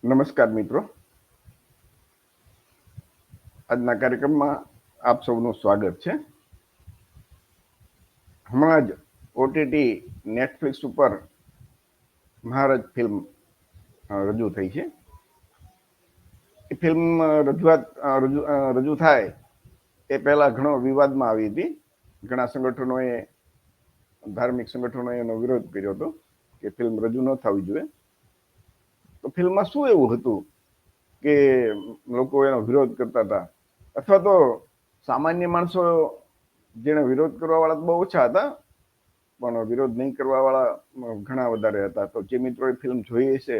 નમસ્કાર મિત્રો, આજના કાર્યક્રમમાં આપ સૌનું સ્વાગત છે. હમણાં જ ઓટીટી નેટફ્લિક્સ ઉપર મહારાજ ફિલ્મ રજૂ થઈ છે. એ ફિલ્મ રજૂ થાય એ પહેલા ઘણો વિવાદમાં આવી હતી. ઘણા સંગઠનોએ, ધાર્મિક સંગઠનોએ એનો વિરોધ કર્યો હતો કે ફિલ્મ રજૂ ન થવી જોઈએ. તો ફિલ્મમાં શું એવું હતું કે લોકો એનો વિરોધ કરતા હતા, અથવા તો સામાન્ય માણસો જેને વિરોધ કરવા વાળા બહુ ઓછા હતા, પણ વિરોધ નહીં કરવા વાળા ઘણા વધારે હતા. તો જે મિત્રોએ ફિલ્મ જોઈ હશે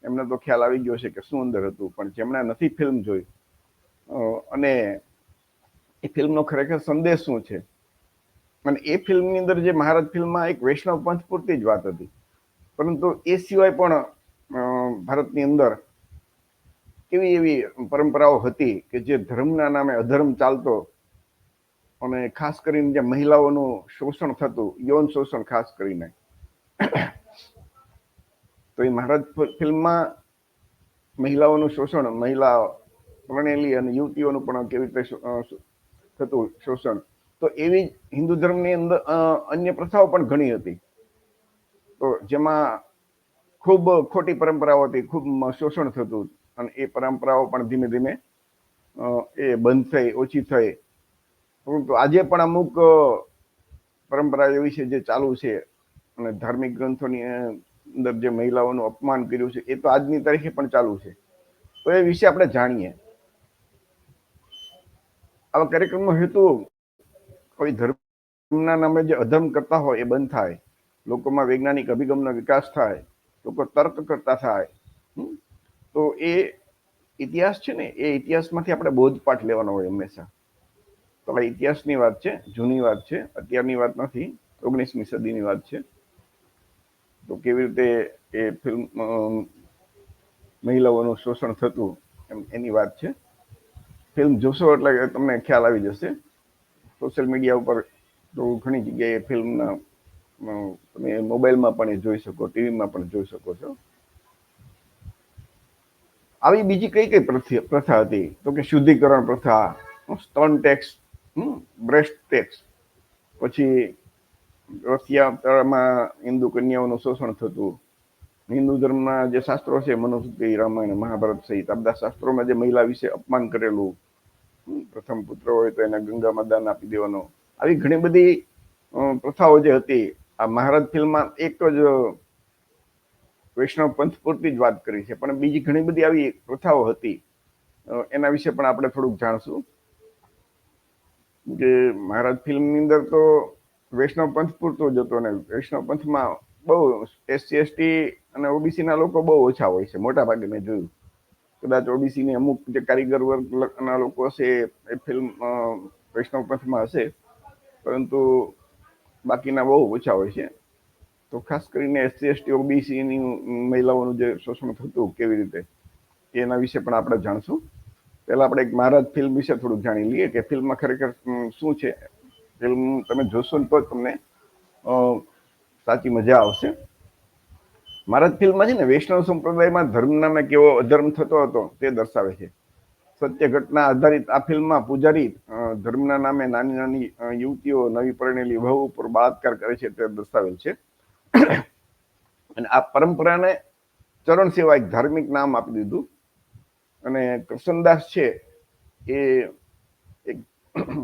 એમને તો ખ્યાલ આવી ગયો છે કે શું અંદર હતું. પણ જેમણે નથી ફિલ્મ જોઈ અને એ ફિલ્મનો ખરેખર સંદેશ શું છે, અને એ ફિલ્મની અંદર જે મહારાજ ફિલ્મમાં એક વૈષ્ણવ પંથ પૂરતી જ વાત હતી, પરંતુ એ સિવાય પણ ભારતની અંદર કેવી એવી પરંપરાઓ હતી કે જે ધર્મના નામે અધર્મ ચાલતો, અને ખાસ કરીને જે મહિલાઓનું શોષણ થતું, યૌન શોષણ ખાસ કરીને, તો એ મહારાજ ફિલ્મમાં મહિલાઓનું શોષણ, મહિલા પરણેલી અને યુવતીઓનું પણ કેવી રીતે થતું શોષણ, તો એવી હિન્દુ ધર્મની અંદર અન્ય પ્રથાઓ પણ ઘણી હતી. તો જેમાં ખૂબ ખોટી પરંપરાઓ હતી, ખૂબ શોષણ થતું, અને એ પરંપરાઓ પણ ધીમે ધીમે એ બંધ થઈ, ઓછી થઈ. પરંતુ આજે પણ અમુક પરંપરા એવી છે જે ચાલુ છે, અને ધાર્મિક ગ્રંથોની અંદર જે મહિલાઓનું અપમાન કર્યું છે એ તો આજની તારીખે પણ ચાલુ છે. તો એ વિશે આપણે જાણીએ. આવા કાર્યક્રમનો હેતુ કોઈ ધર્મના નામે જે અધર્મ કરતા હોય એ બંધ થાય, લોકોમાં વૈજ્ઞાનિક અભિગમનો વિકાસ થાય, લોકો તર્ક કરતા થાય. તો એ ઇતિહાસ છે ને, એ ઇતિહાસમાંથી આપણે બોધપાઠ લેવાનો હોય હંમેશા. તો આ ઇતિહાસની વાત છે, જૂની વાત છે, અત્યારની વાત નથી, 19મી સદીની વાત છે. તો કેવી રીતે એ ફિલ્મ મહિલાઓનું શોષણ થતું એની વાત છે. ફિલ્મ જોશો એટલે તમને ખ્યાલ આવી જશે. સોશિયલ મીડિયા ઉપર તો ઘણી જગ્યાએ ફિલ્મના તમે મોબાઈલમાં પણ એ જોઈ શકો, ટીવીમાં પણ જોઈ શકો છો. આવી બીજી કઈ કઈ પ્રથા હતી? તો કે શુદ્ધિકરણ પ્રથા, સ્ટોન ટેક્સ, બ્રેસ્ટ ટેક્સ, પછી રથયાત્રામાં હિન્દુ કન્યાઓનું શોષણ થતું. હિન્દુ ધર્મના જે શાસ્ત્રો છે, મનુસ્મૃતિ, રામાયણ, મહાભારત સહિત આ બધા શાસ્ત્રોમાં જે મહિલા વિશે અપમાન કરેલું, પ્રથમ પુત્ર હોય તો એને ગંગામાં દાન આપી દેવાનો, આવી ઘણી બધી પ્રથાઓ જે હતી, આ મહારાજ ફિલ્મમાં એક જ વૈષ્ણવ પંથ પૂરતી જ વાત કરી છે, પણ બીજી ઘણી બધી આવી પ્રથાઓ હતી. એના વિશે પણ આપણે થોડુંક જાણશું. કે મહારાજ ફિલ્મની અંદર તો વૈષ્ણવ પંથ પૂરતો જ હતો, અને વૈષ્ણવ પંથમાં બહુ SC ST અને OBC ના લોકો બહુ ઓછા હોય છે, મોટા ભાગે મેં જોયું. કદાચ OBC ની અમુક જે કારીગર વર્ગના લોકો હશે એ ફિલ્મ વૈષ્ણવ પંથમાં હશે, પરંતુ બાકીના બહુ ઓછા હોય છે. તો ખાસ કરીને SC ST OBC ની મહિલાઓનું જે શોષણ થતું કેવી રીતે, એના વિશે પણ આપણે જાણશું. પહેલા આપણે એક મહારાજ ફિલ્મ વિશે થોડુંક જાણી લઈએ કે ફિલ્મમાં ખરેખર શું છે. ફિલ્મ તમે જોશો ને તો તમને સાચી મજા આવશે. મહારાજ ફિલ્મમાં છે ને વૈષ્ણવ સંપ્રદાયમાં ધર્મ નામે કેવો અધર્મ થતો હતો તે દર્શાવે છે. સત્ય ઘટના આધારિત આ ફિલ્મમાં પૂજારી ધર્મના નામે નાની નાની યુવતીઓ, નવી પરણેલી વહુ ઉપર બળાત્કાર કરે છે તે દર્શાવેલ છે. અને આ પરંપરાને ચરણ સેવા એક ધાર્મિક નામ આપી દીધું. અને કૃષ્ણદાસ છે એ એક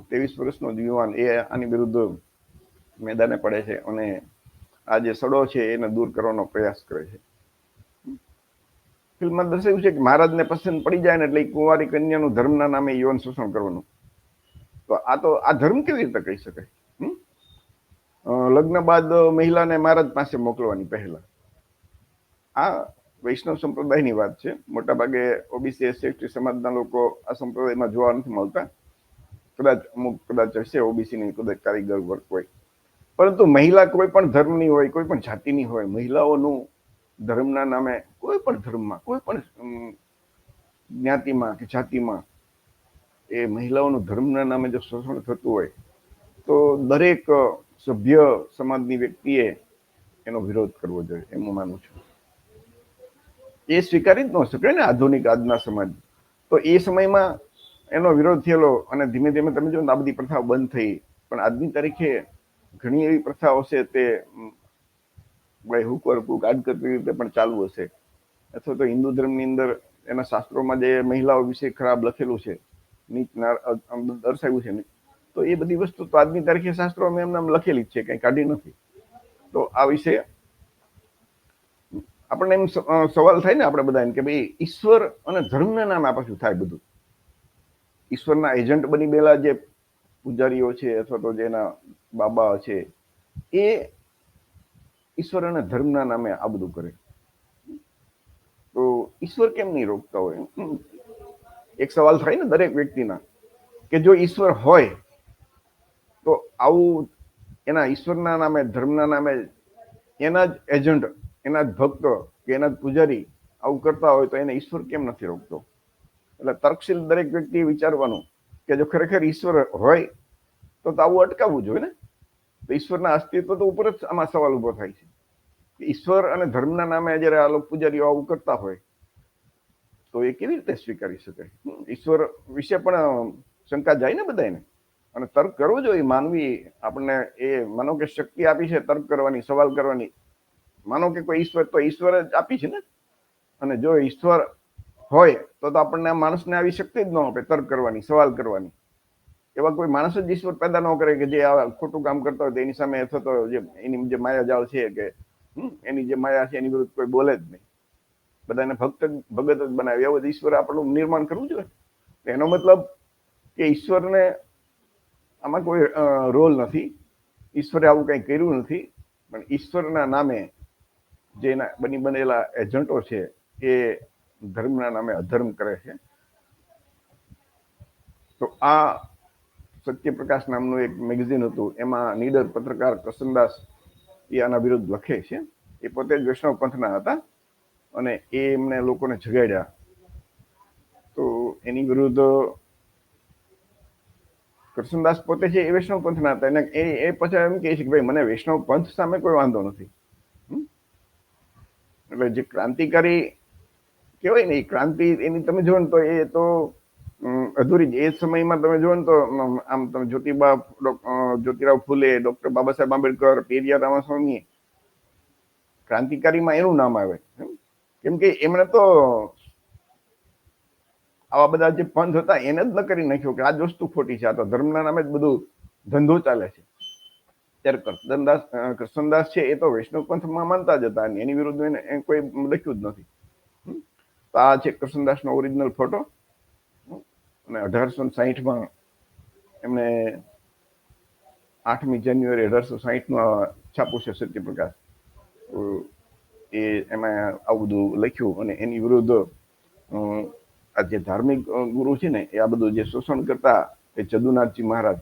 23 વર્ષનો યુવાન, એ આની વિરુદ્ધ મેદાને પડે છે અને આ જે સડો છે એને દૂર કરવાનો પ્રયાસ કરે છે. ફિલ્મમાં દર્શાવ્યું છે કે મહારાજને પસંદ પડી જાય ને એટલે કુંવારી કન્યાનું ધર્મના નામે યૌન શોષણ કરવાનું. તો આ ધર્મ કેવી રીતે કહી શકાય? લગ્ન બાદ મહિલાને મહારાજ પાસે મોકલવાની પહેલા. આ વૈષ્ણવ સંપ્રદાયની વાત છે. મોટાભાગે OBC SC ST સમાજના લોકો આ સંપ્રદાયમાં જોવા નથી મળતા. કદાચ હશે OBC ની કદાચ કારીગર વર્ગ હોય, પરંતુ મહિલા કોઈ પણ ધર્મની હોય, કોઈ પણ જાતિની હોય, મહિલાઓનું ધર્મના નામે કોઈ પણ ધર્મમાં, કોઈ પણ જ્ઞાતિમાં કે જાતિમાં એ મહિલાઓનું ધર્મના નામે જો શોષણ થતું હોય તો દરેક સભ્ય સમાજની વ્યક્તિએ એનો વિરોધ કરવો જોઈએ, એમ હું માનું છું. એ સ્વીકારી જ ન શકે ને આધુનિક આજના સમાજ. તો એ સમયમાં એનો વિરોધ થયેલો અને ધીમે ધીમે તમે જો આ બધી પ્રથાઓ બંધ થઈ. પણ આજની તારીખે ઘણી એવી પ્રથાઓ છે તે ભાઈ હુકર કુક આજ કરતી રીતે પણ ચાલુ હશે. અથવા તો હિન્દુ ધર્મની અંદર એના શાસ્ત્રોમાં જે મહિલાઓ વિશે ખરાબ લખેલું છે, નીચ દર્શાવ્યું છે ને, તો એ બધી વસ્તુ તો આજની તારીખે શાસ્ત્રોમાં એમને લખેલી જ છે, કઈ કાઢી નથી. તો આ વિશે આપણને એમ સવાલ થાય ને આપણે બધા એમ કે ભાઈ ઈશ્વર અને ધર્મના નામે આ પાછું થાય બધું. ઈશ્વરના એજન્ટ બની ગયેલા જે પૂજારીઓ છે અથવા તો જેના બાબા છે, એ ઈશ્વર અને ધર્મના નામે આ બધું કરે. તો ઈશ્વર કેમ નહીં રોકતા હોય? એક સવાલ થાય ને દરેક વ્યક્તિના કે જો ઈશ્વર હોય તો આવું એના ઈશ્વરના નામે, ધર્મના નામે એના જ એજન્ટ, એના જ ભક્ત કે એના જ પૂજારી આવું કરતા હોય તો એને ઈશ્વર કેમ નથી રોકતો? એટલે તર્કશીલ દરેક વ્યક્તિએ વિચારવાનું કે જો ખરેખર ઈશ્વર હોય તો આવું અટકાવવું જોઈએ ને. તો ઈશ્વરના અસ્તિત્વ તો ઉપર જ આમાં સવાલ ઉભો થાય છે. ઈશ્વર અને ધર્મના નામે જયારે આ લોકો પૂજારીઓ આવું કરતા હોય તો એ કેવી રીતે સ્વીકારી શકાય? ઈશ્વર વિશે પણ શંકા જાય ને બધાને. અને તર્ક કરવો જોઈએ. માનવી આપણને એ માનો કે શક્તિ આપી છે તર્ક કરવાની, સવાલ કરવાની. માનો કે કોઈ ઈશ્વર, તો ઈશ્વર જ આપી છે ને. અને જો ઈશ્વર હોય તો આપણને માણસને આવી શક્તિ જ ન આપે તર્ક કરવાની, સવાલ કરવાની. એવા કોઈ માણસ જ ઈશ્વર પેદા ન કરે કે જે આ ખોટું કામ કરતા હોય તો એની સામે અથવા તો એની જે માયાજાળ છે કે એની જે માયા છે એની વિરુદ્ધ કોઈ બોલે જ નહીં. બધાને ભગત જ બનાવે એવો ઈશ્વર આપણું નિર્માણ કરવું જોઈએ. એનો મતલબ કે ઈશ્વરને આમાં કોઈ રોલ નથી, ઈશ્વરે આવું કંઈ કર્યું નથી, પણ ઈશ્વરના નામે જે બનેલા એજન્ટો છે એ ધર્મના નામે અધર્મ કરે છે. તો આ સત્યપ્રકાશ નામનું એક મેગઝીન હતું, એમાં નીડર પત્રકાર કરસનદાસ એ આના વિરુદ્ધ લખે છે. એ પોતે જ વૈષ્ણવ પંથના હતા અને એ એમને લોકોને જગાડ્યા. તો એની વિરુદ્ધ કરસનદાસ પોતે છે એ વૈષ્ણવ પંથના હતા. એને એ પછી એમ કહે છે કે ભાઈ મને વૈષ્ણવ પંથ સામે કોઈ વાંધો નથી. એટલે જે ક્રાંતિકારી કહેવાય ને, એ ક્રાંતિ એની તમે જો ને તો એ તો અધૂરી જ. એ સમયમાં તમે જુઓ ને તો આમ તમે જ્યોતિરાવ ફૂલે, ડોક્ટર બાબા સાહેબ આંબેડકર, પેરિયાર રામાસ્વામી, ક્રાંતિકારીમાં એનું નામ આવે. કેમ કે એમણે તો આવા બધા જે પંથ હતા એને જ ન કરી નાખ્યો કે આ જ વસ્તુ ખોટી છે, આ તો ધર્મના નામે જ બધું ધંધો ચાલે છે. ત્યારે કરસનદાસ છે એ તો વૈષ્ણવ પંથમાં માનતા જ હતા, એની વિરુદ્ધ એને કોઈ લખ્યું જ નથી. તો આ છે કરસનદાસનો ઓરિજિનલ ફોટો. અને 1860માં એમને 8મી જાન્યુઆરી 1860 છાપું છે સત્યપ્રકાશ. એ એમાં આવું બધું લખ્યું અને એની વિરુદ્ધ આ જે ધાર્મિક ગુરુ છે ને એ આ બધું જે શોષણ કરતા એ જદુનાથજી મહારાજ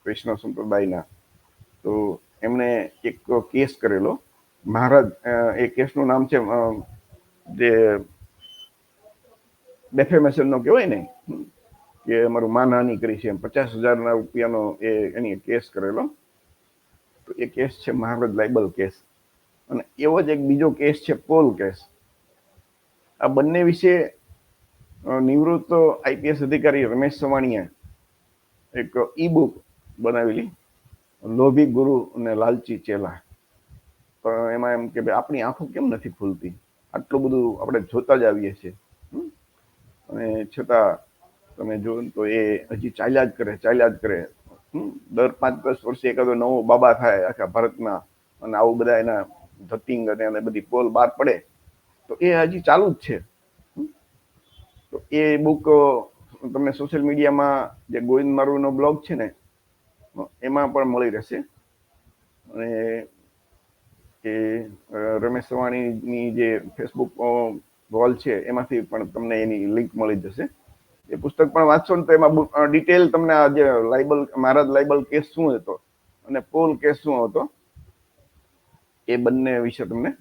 વૈષ્ણવ સંપ્રદાયના, તો એમણે એક કેસ કરેલો. મહારાજ, એ કેસનું નામ છે જે ડેફેમેશન નો કહેવાય ને, કે અમારું માનહાનિ કરી છે, 50,000 રૂપિયાનો એની કેસ કરેલો. તો એ કેસ છે મહારાજ લાઇબલ કેસ. અને એવો જ એક બીજો કેસ છે પોલ કેસ. આ બંને વિશે નિવૃત્ત આઈપીએસ અધિકારી રમેશ સવાણીએ એક ઈ બુક બનાવેલી, લોભી ગુરુ અને લાલચી ચેલા. પણ એમાં એમ કે ભાઈ આપણી આંખો કેમ નથી ખુલતી? આટલું બધું આપણે જોતા જ આવીએ છીએ અને છતાં તમે જો તો એ હજી ચાલ્યા જ કરે. દર 5-10 વર્ષે એકાદો નવો બાબા થાય આખા ભારતમાં, અને આવું બધા એના ધતિંગ અને બધી પોલ બહાર પડે તો એ હજી ચાલુ જ છે. તો એ બુક તમને સોશિયલ મીડિયામાં જે ગોવિંદ મારુનો બ્લોગ છે ને એમાં પણ મળી રહેશે. અને એ રમેશ સવાણીની જે ફેસબુક વોલ છે એમાંથી પણ તમને એની લિંક મળી જશે. એ પુસ્તક પણ વાંચશો ને તો એમાં ડિટેલ તમને આ જે મહારાજ લાઇબલ કેસ શું હતો અને પોલ કેસ શું હતો એ બંને વિશે તમને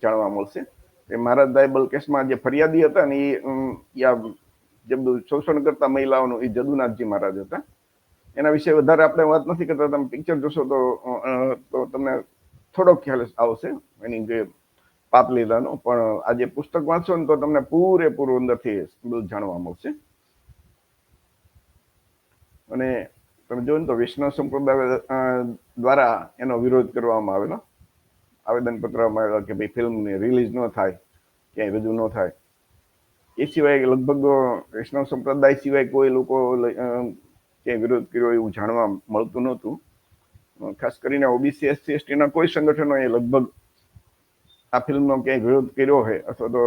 જાણવા મળશે. એ મહારાજ લાઇબલ કેસમાં જે ફરિયાદી હતા ને એ જે બધું શોષણ કરતા મહિલાઓનું, એ જદુનાથજી મહારાજ હતા. એના વિશે વધારે આપણે વાત નથી કરતા. તમે પિક્ચર જોશો તો તમને થોડોક ખ્યાલ આવશે એની જે પાપ લીલાનો, પણ આજે પુસ્તક વાંચશો ને તો તમને પૂરેપૂરું અંદરથી બધું જાણવા મળશે. અને તમે જોયું તો વૈષ્ણવ સંપ્રદાય દ્વારા એનો વિરોધ કરવામાં આવેલો, આવેદનપત્ર મળેલા કે ભાઈ ફિલ્મ રિલીઝ ન થાય, ક્યાંય રજૂ ન થાય. એ સિવાય લગભગ વૈષ્ણવ સંપ્રદાય સિવાય કોઈ લોકો ક્યાંય વિરોધ કર્યો એવું જાણવા મળતું નહોતું. ખાસ કરીને ઓબીસી એસસી એસટીના કોઈ સંગઠનોએ લગભગ આ ફિલ્મનો ક્યાંય વિરોધ કર્યો હોય અથવા તો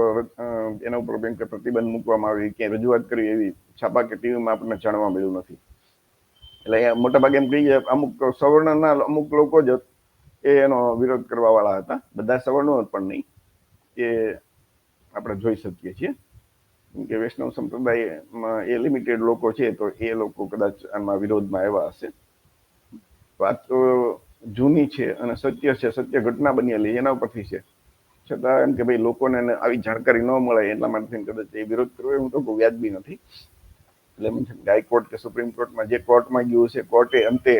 એના ઉપર કંઈક પ્રતિબંધ મૂકવામાં આવે, ક્યાંય રજૂઆત કરી એવી છાપા કે ટીવીમાં આપણને જાણવા મળ્યું નથી. એટલે મોટાભાગે એમ કહીએ અમુક સવર્ણના અમુક લોકો જ એનો વિરોધ કરવા વાળા હતા, બધા સવર્ણો પણ નહીં, એ આપણે જોઈ શકીએ છીએ કે વૈષ્ણવ સંપ્રદાયમાં એ લિમિટેડ લોકો છે, તો એ લોકો કદાચ આમાં વિરોધમાં આવ્યા હશે. વાત તો જૂની છે અને સત્ય છે, સત્ય ઘટના બનેલી એના ઉપરથી છે, છતાં એમ કે ભાઈ લોકોને આવી જાણકારી ન મળે એટલા માટે કદાચ એ વિરોધ કરવો એવું તો વ્યાજબી નથી. એટલે હાઈકોર્ટ કે સુપ્રીમ કોર્ટમાં જે કોર્ટમાં ગયું છે, કોર્ટે અંતે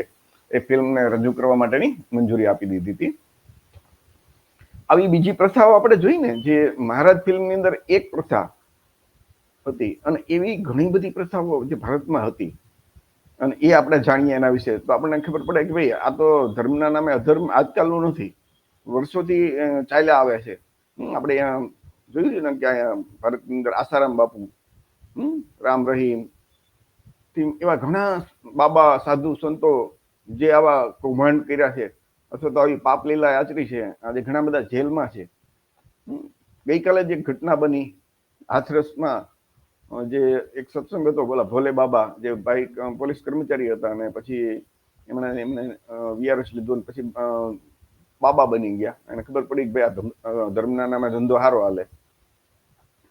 એ ફિલ્મને રજૂ કરવા માટેની મંજૂરી આપી દીધી હતી. આવી બીજી પ્રથાઓ આપણે જોઈને, જે મહારાજ ફિલ્મની અંદર એક પ્રથા હતી અને એવી ઘણી બધી પ્રથાઓ જે ભારતમાં હતી અને એ આપણે જાણીએ એના વિશે તો આપણને ખબર પડે કે ભાઈ આ તો ધર્મના નામે અધર્મ આજકાલનું નથી, વર્ષોથી ચાલ્યા આવે છે. આપણે જોયું છે ને કે ભારતની અંદર આસારામ બાપુ, રામ રહીમ, એવા ઘણા બાબા સાધુ સંતો જે આવા કૌભાંડ કર્યા છે અથવા તો આવી પાપ લીલા આચરી છે, આજે ઘણા બધા જેલમાં છે. ગઈકાલે જે ઘટના બની હાથરસમાં, જે એક સત્સંગ હતો, બોલા ભોલે બાબા, જે ભાઈ પોલીસ કર્મચારી હતા અને પછી એમને વીઆરએસ લીધું અને પછી બાબા બની ગયા અને ખબર પડી કે ભાઈ આ ધર્મના નામે ધંધો સારો હાલે.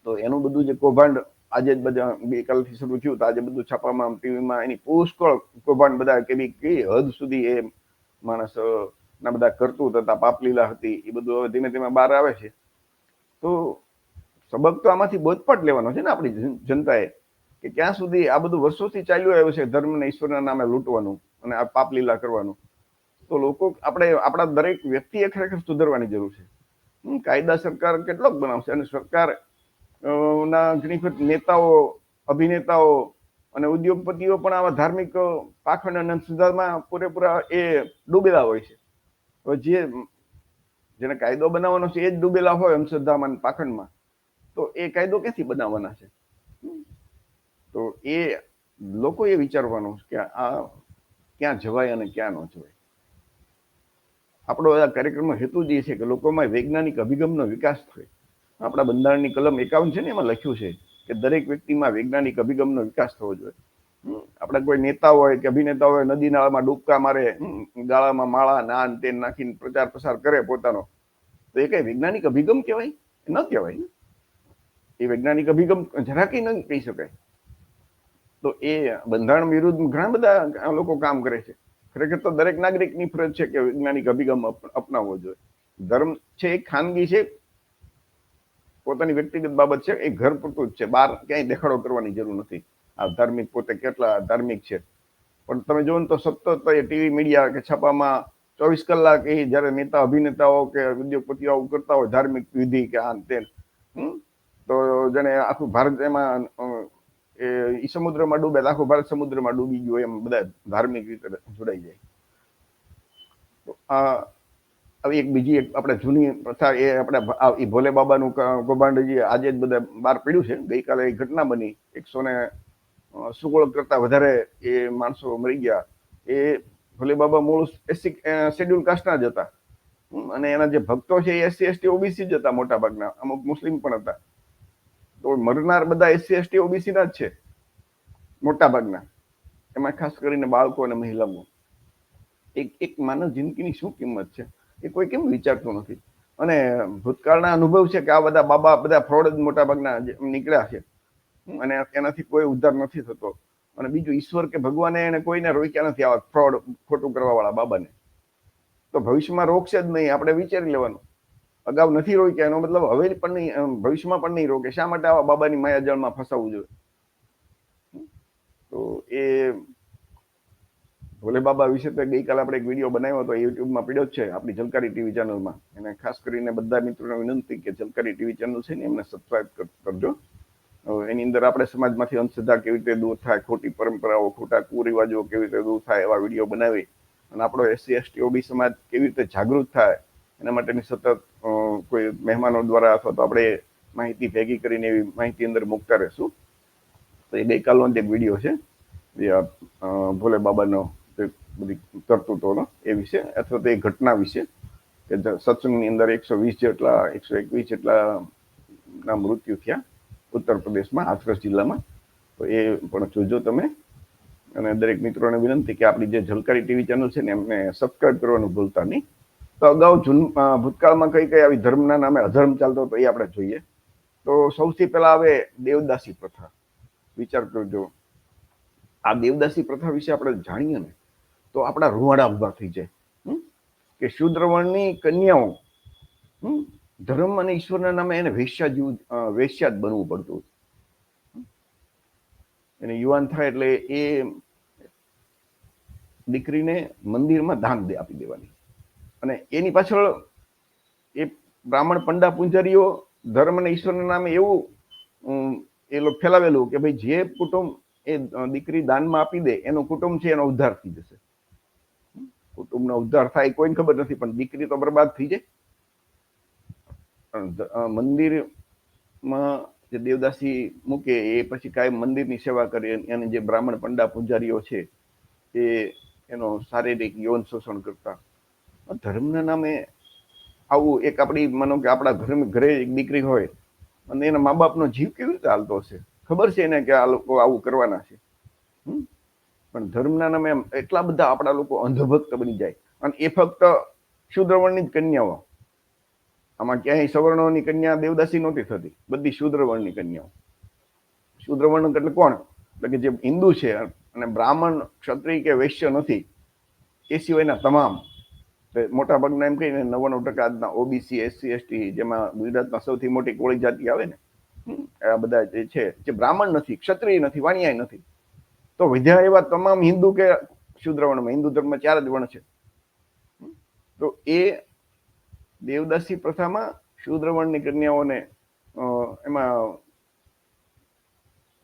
તો એનું બધું જે કૌભાંડ આજે જ બધા ગઈકાલથી શરૂ થયું, તો આજે બધું છાપામાં ટીવીમાં એની પુષ્કળ કૌભાંડ બધા કેવી હદ સુધી એ માણસ ના બધા કરતું હતા, પાપ લીલા હતી, એ બધું હવે ધીમે ધીમે બહાર આવે છે. તો સબક તો આમાંથી બોધપાઠ લેવાનો છે ને આપણી જનતાએ, કે ક્યાં સુધી આ બધું વર્ષોથી ચાલ્યું આવ્યું છે, ધર્મ ને ઈશ્વરના નામે લૂંટવાનું અને આ પાપ લીલા કરવાનું. તો લોકો આપણા દરેક વ્યક્તિએ ખરેખર સુધરવાની જરૂર છે. કાયદા સરકાર કેટલોક બનાવશે અને સરકાર ના ઘણી વખત નેતાઓ, અભિનેતાઓ અને ઉદ્યોગપતિઓ પણ આવા ધાર્મિક પાખંડ અને અંધશ્રદ્ધામાં પૂરેપૂરા એ ડૂબેલા હોય છે. હવે જેને કાયદો બનાવવાનો છે એ જ ડૂબેલા હોય અંધશ્રદ્ધામાં, પાખંડમાં, તો એ કાયદો ક્યાંથી બનાવવાના છે? તો એ લોકોએ વિચારવાનું કે આ ક્યાં જવાય અને ક્યાં ન જવાય. આપણો આ કાર્યક્રમનો હેતુ જ એ છે કે લોકોમાં વૈજ્ઞાનિક અભિગમનો વિકાસ થાય. આપણા બંધારણની કલમ 51 છે ને, એમાં લખ્યું છે કે દરેક વ્યક્તિમાં વૈજ્ઞાનિક અભિગમનો વિકાસ થવો જોઈએ. આપણે કોઈ નેતા હોય કે અભિનેતા હોય, નદી નાળામાં ડૂબકા મારે, ગાળામાં માળા નાન તેન નાખીને પ્રચાર પ્રસાર કરે પોતાનો, તો એ કઈ વૈજ્ઞાનિક અભિગમ કહેવાય? ન કહેવાય. એ વૈજ્ઞાનિક અભિગમ જરા કઈ ન કહી શકાય. તો એ બંધારણ વિરુદ્ધ ઘણા બધા લોકો કામ કરે છે. ખરેખર તો દરેક નાગરિકની ફરજ છે કે વૈજ્ઞાનિક અભિગમ અપનાવવો જોઈએ. ધર્મ છે એ ખાનગી છે, પોતાની વ્યક્તિગત બાબત છે, એ ઘર પૂરતું જ છે, બહાર ક્યાંય દેખાડો કરવાની જરૂર નથી. આ ધાર્મિક પોતે કેટલા ધાર્મિક છે, પણ તમે જોવો ને તો સતત એ ટીવી મીડિયા કે છાપામાં 24 કલાક એ જયારે નેતા અભિનેતાઓ કે ઉદ્યોગપતિઓ આવું કરતા હોય ધાર્મિક વિધિ કે આ તે, તો જેને આખું ભારત એમાં એ સમુદ્રમાં ડૂબે, આખું ભારત સમુદ્રમાં ડૂબી ગયો એમ બધા ધાર્મિક રીતે જોડાઈ જાય. તો આવી એક બીજી એક આપણે જૂની પ્રથા, એ આપણે એ ભોલે બાબાનું કૌભાંડ આજે જ બધા બહાર પડ્યું છે. ગઈકાલે એ ઘટના બની, 116 કરતા વધારે એ માણસો મરી ગયા. એ ભોલે બાબા મૂળ શેડ્યુલ કાસ્ટના જ હતા અને એના જે ભક્તો છે એ એસસી એસટી ઓબીસી જ હતા, મોટા ભાગના, અમુક મુસ્લિમ પણ હતા. તો મરનાર બધા એસસી એસટી ઓબીસી ના જ છે મોટા ભાગના, એમાં ખાસ કરીને બાળકો અને મહિલાઓ. એક માનવ જિંદગીની શું કિંમત છે એ કોઈ કેમ વિચારતું નથી. અને ભૂતકાળના અનુભવ છે કે આ બધા બાબા બધા ફ્રોડ જ મોટા ભાગના નીકળ્યા છે અને એનાથી કોઈ ઉદ્ધાર નથી થતો. અને બીજું, ઈશ્વર કે ભગવાને એને કોઈને રોક્યા નથી આવા ફ્રોડ ખોટું કરવા વાળા બાબાને. તો ભવિષ્યમાં રોકશે જ નહીં, આપણે વિચારી લેવાનું. અગાઉ નથી રોક્યા એનો મતલબ હવે પણ નહીં, ભવિષ્યમાં પણ નહીં રોકે. શા માટે આવા બાબાની માયાજાળમાં ફસાવવું જોઈએ? તો એ ભોલે બાબા વિશે તો ગઈકાલે આપણે એક વિડીયો બનાવ્યો હતો, યુટ્યુબમાં પડ્યો જ છે આપણી ઝલકારી ટીવી ચેનલમાં. એને ખાસ કરીને બધા મિત્રોને વિનંતી કે ઝલકારી ટીવી ચેનલ છે ને એમને સબસ્ક્રાઇબ કરજો. એની અંદર આપણે સમાજમાંથી અંધશ્રદ્ધા કેવી રીતે દૂર થાય, ખોટી પરંપરાઓ, ખોટા કુરિવાજો કેવી રીતે દૂર થાય એવા વિડીયો બનાવી અને આપણો એસસી એસટી ઓબી સમાજ કેવી રીતે જાગૃત થાય એના માટેની સતત કોઈ મહેમાનો દ્વારા અથવા તો આપણે માહિતી ભેગી કરીને એવી માહિતી અંદર મૂકતા રહેશું. તો એ ગઈકાલનો જ એક વિડીયો છે ભોલે બાબાનો બધી કરતૂતોનો એ વિશે અથવા તો એ ઘટના વિશે કે સત્સંગની અંદર 120 જેટલા ના મૃત્યુ થયા ઉત્તર પ્રદેશમાં હાથરસ જિલ્લામાં. તો એ પણ જોજો તમે. અને દરેક મિત્રોને વિનંતી કે આપણી જે ઝલકારી ટીવી ચેનલ છે ને એમને સબસ્ક્રાઇબ કરવાનું ભૂલતા નહીં. તો અગાઉ ભૂતકાળમાં કઈ કઈ આવી ધર્મના નામે અધર્મ ચાલતો હતો એ આપણે જોઈએ. તો સૌથી પહેલા આવે દેવદાસી પ્રથા. વિચાર કરજો, આ દેવદાસી પ્રથા વિશે આપણે જાણીએ ને તો આપણા રૂવાડા ઉભા થઈ જાય કે શૂદ્રવર્ણની કન્યાઓ ધર્મ અને ઈશ્વરના નામે એને વેશ્યા જ બનવું પડતું. એને યુવાન થાય એટલે એ દીકરીને મંદિરમાં દાન આપી દેવાની. અને એની પાછળ એ બ્રાહ્મણ પંડા પૂંજારીઓ ધર્મ અને ઈશ્વરના નામે એવું એ લોકો ફેલાવેલું કે ભાઈ જે કુટુંબ એ દીકરી દાનમાં આપી દે એનું કુટુંબ છે એનો ઉદ્ધાર થઈ જશે. કુટુંબનો ઉદ્ધાર થાય કોઈને ખબર નથી, પણ દીકરી તો બરબાદ થઈ જાય. મંદિરમાં જે દેવદાસી મૂકે એ પછી કાંઈ મંદિરની સેવા કરે અને જે બ્રાહ્મણ પંડા પૂંજારીઓ છે એ એનો શારીરિક યૌન શોષણ કરતા. ધર્મના નામે આવું એક આપણી માનો કે આપણા ઘરે એક દીકરી હોય અને એના મા બાપનો જીવ કેવી રીતે હાલતો હશે? ખબર છે એને કે આ લોકો આવું કરવાના છે, પણ ધર્મના નામે એટલા બધા આપણા લોકો અંધભક્ત બની જાય. અને એ ફક્ત શૂદ્રવર્ણની જ કન્યાઓ, આમાં ક્યાંય સવર્ણોની કન્યા દેવદાસી નહોતી થતી, બધી શૂદ્રવર્ણની કન્યાઓ. શૂદ્રવર્ણ એટલે કોણ? એટલે કે જે હિન્દુ છે અને બ્રાહ્મણ, ક્ષત્રિય કે વૈશ્ય નથી એ સિવાયના તમામ. મોટા ભાગના એમ કહીને 99% આજના ઓબીસી, એસસી, એસટી, જેમાં ગુજરાતમાં સૌથી મોટી કોળી જાતિ આવે ને, આ બધા જે છે જે બ્રાહ્મણ નથી, ક્ષત્રિય નથી, વાણિયાય નથી, તો વિદ્યા એવા તમામ હિન્દુ કે શૂદ્રવર્ણમાં, હિન્દુ ધર્મમાં 4 જ વર્ણ છે. તો એ દેવદાસી પ્રથામાં શૂદ્રવર્ણની કન્યાઓને એમાં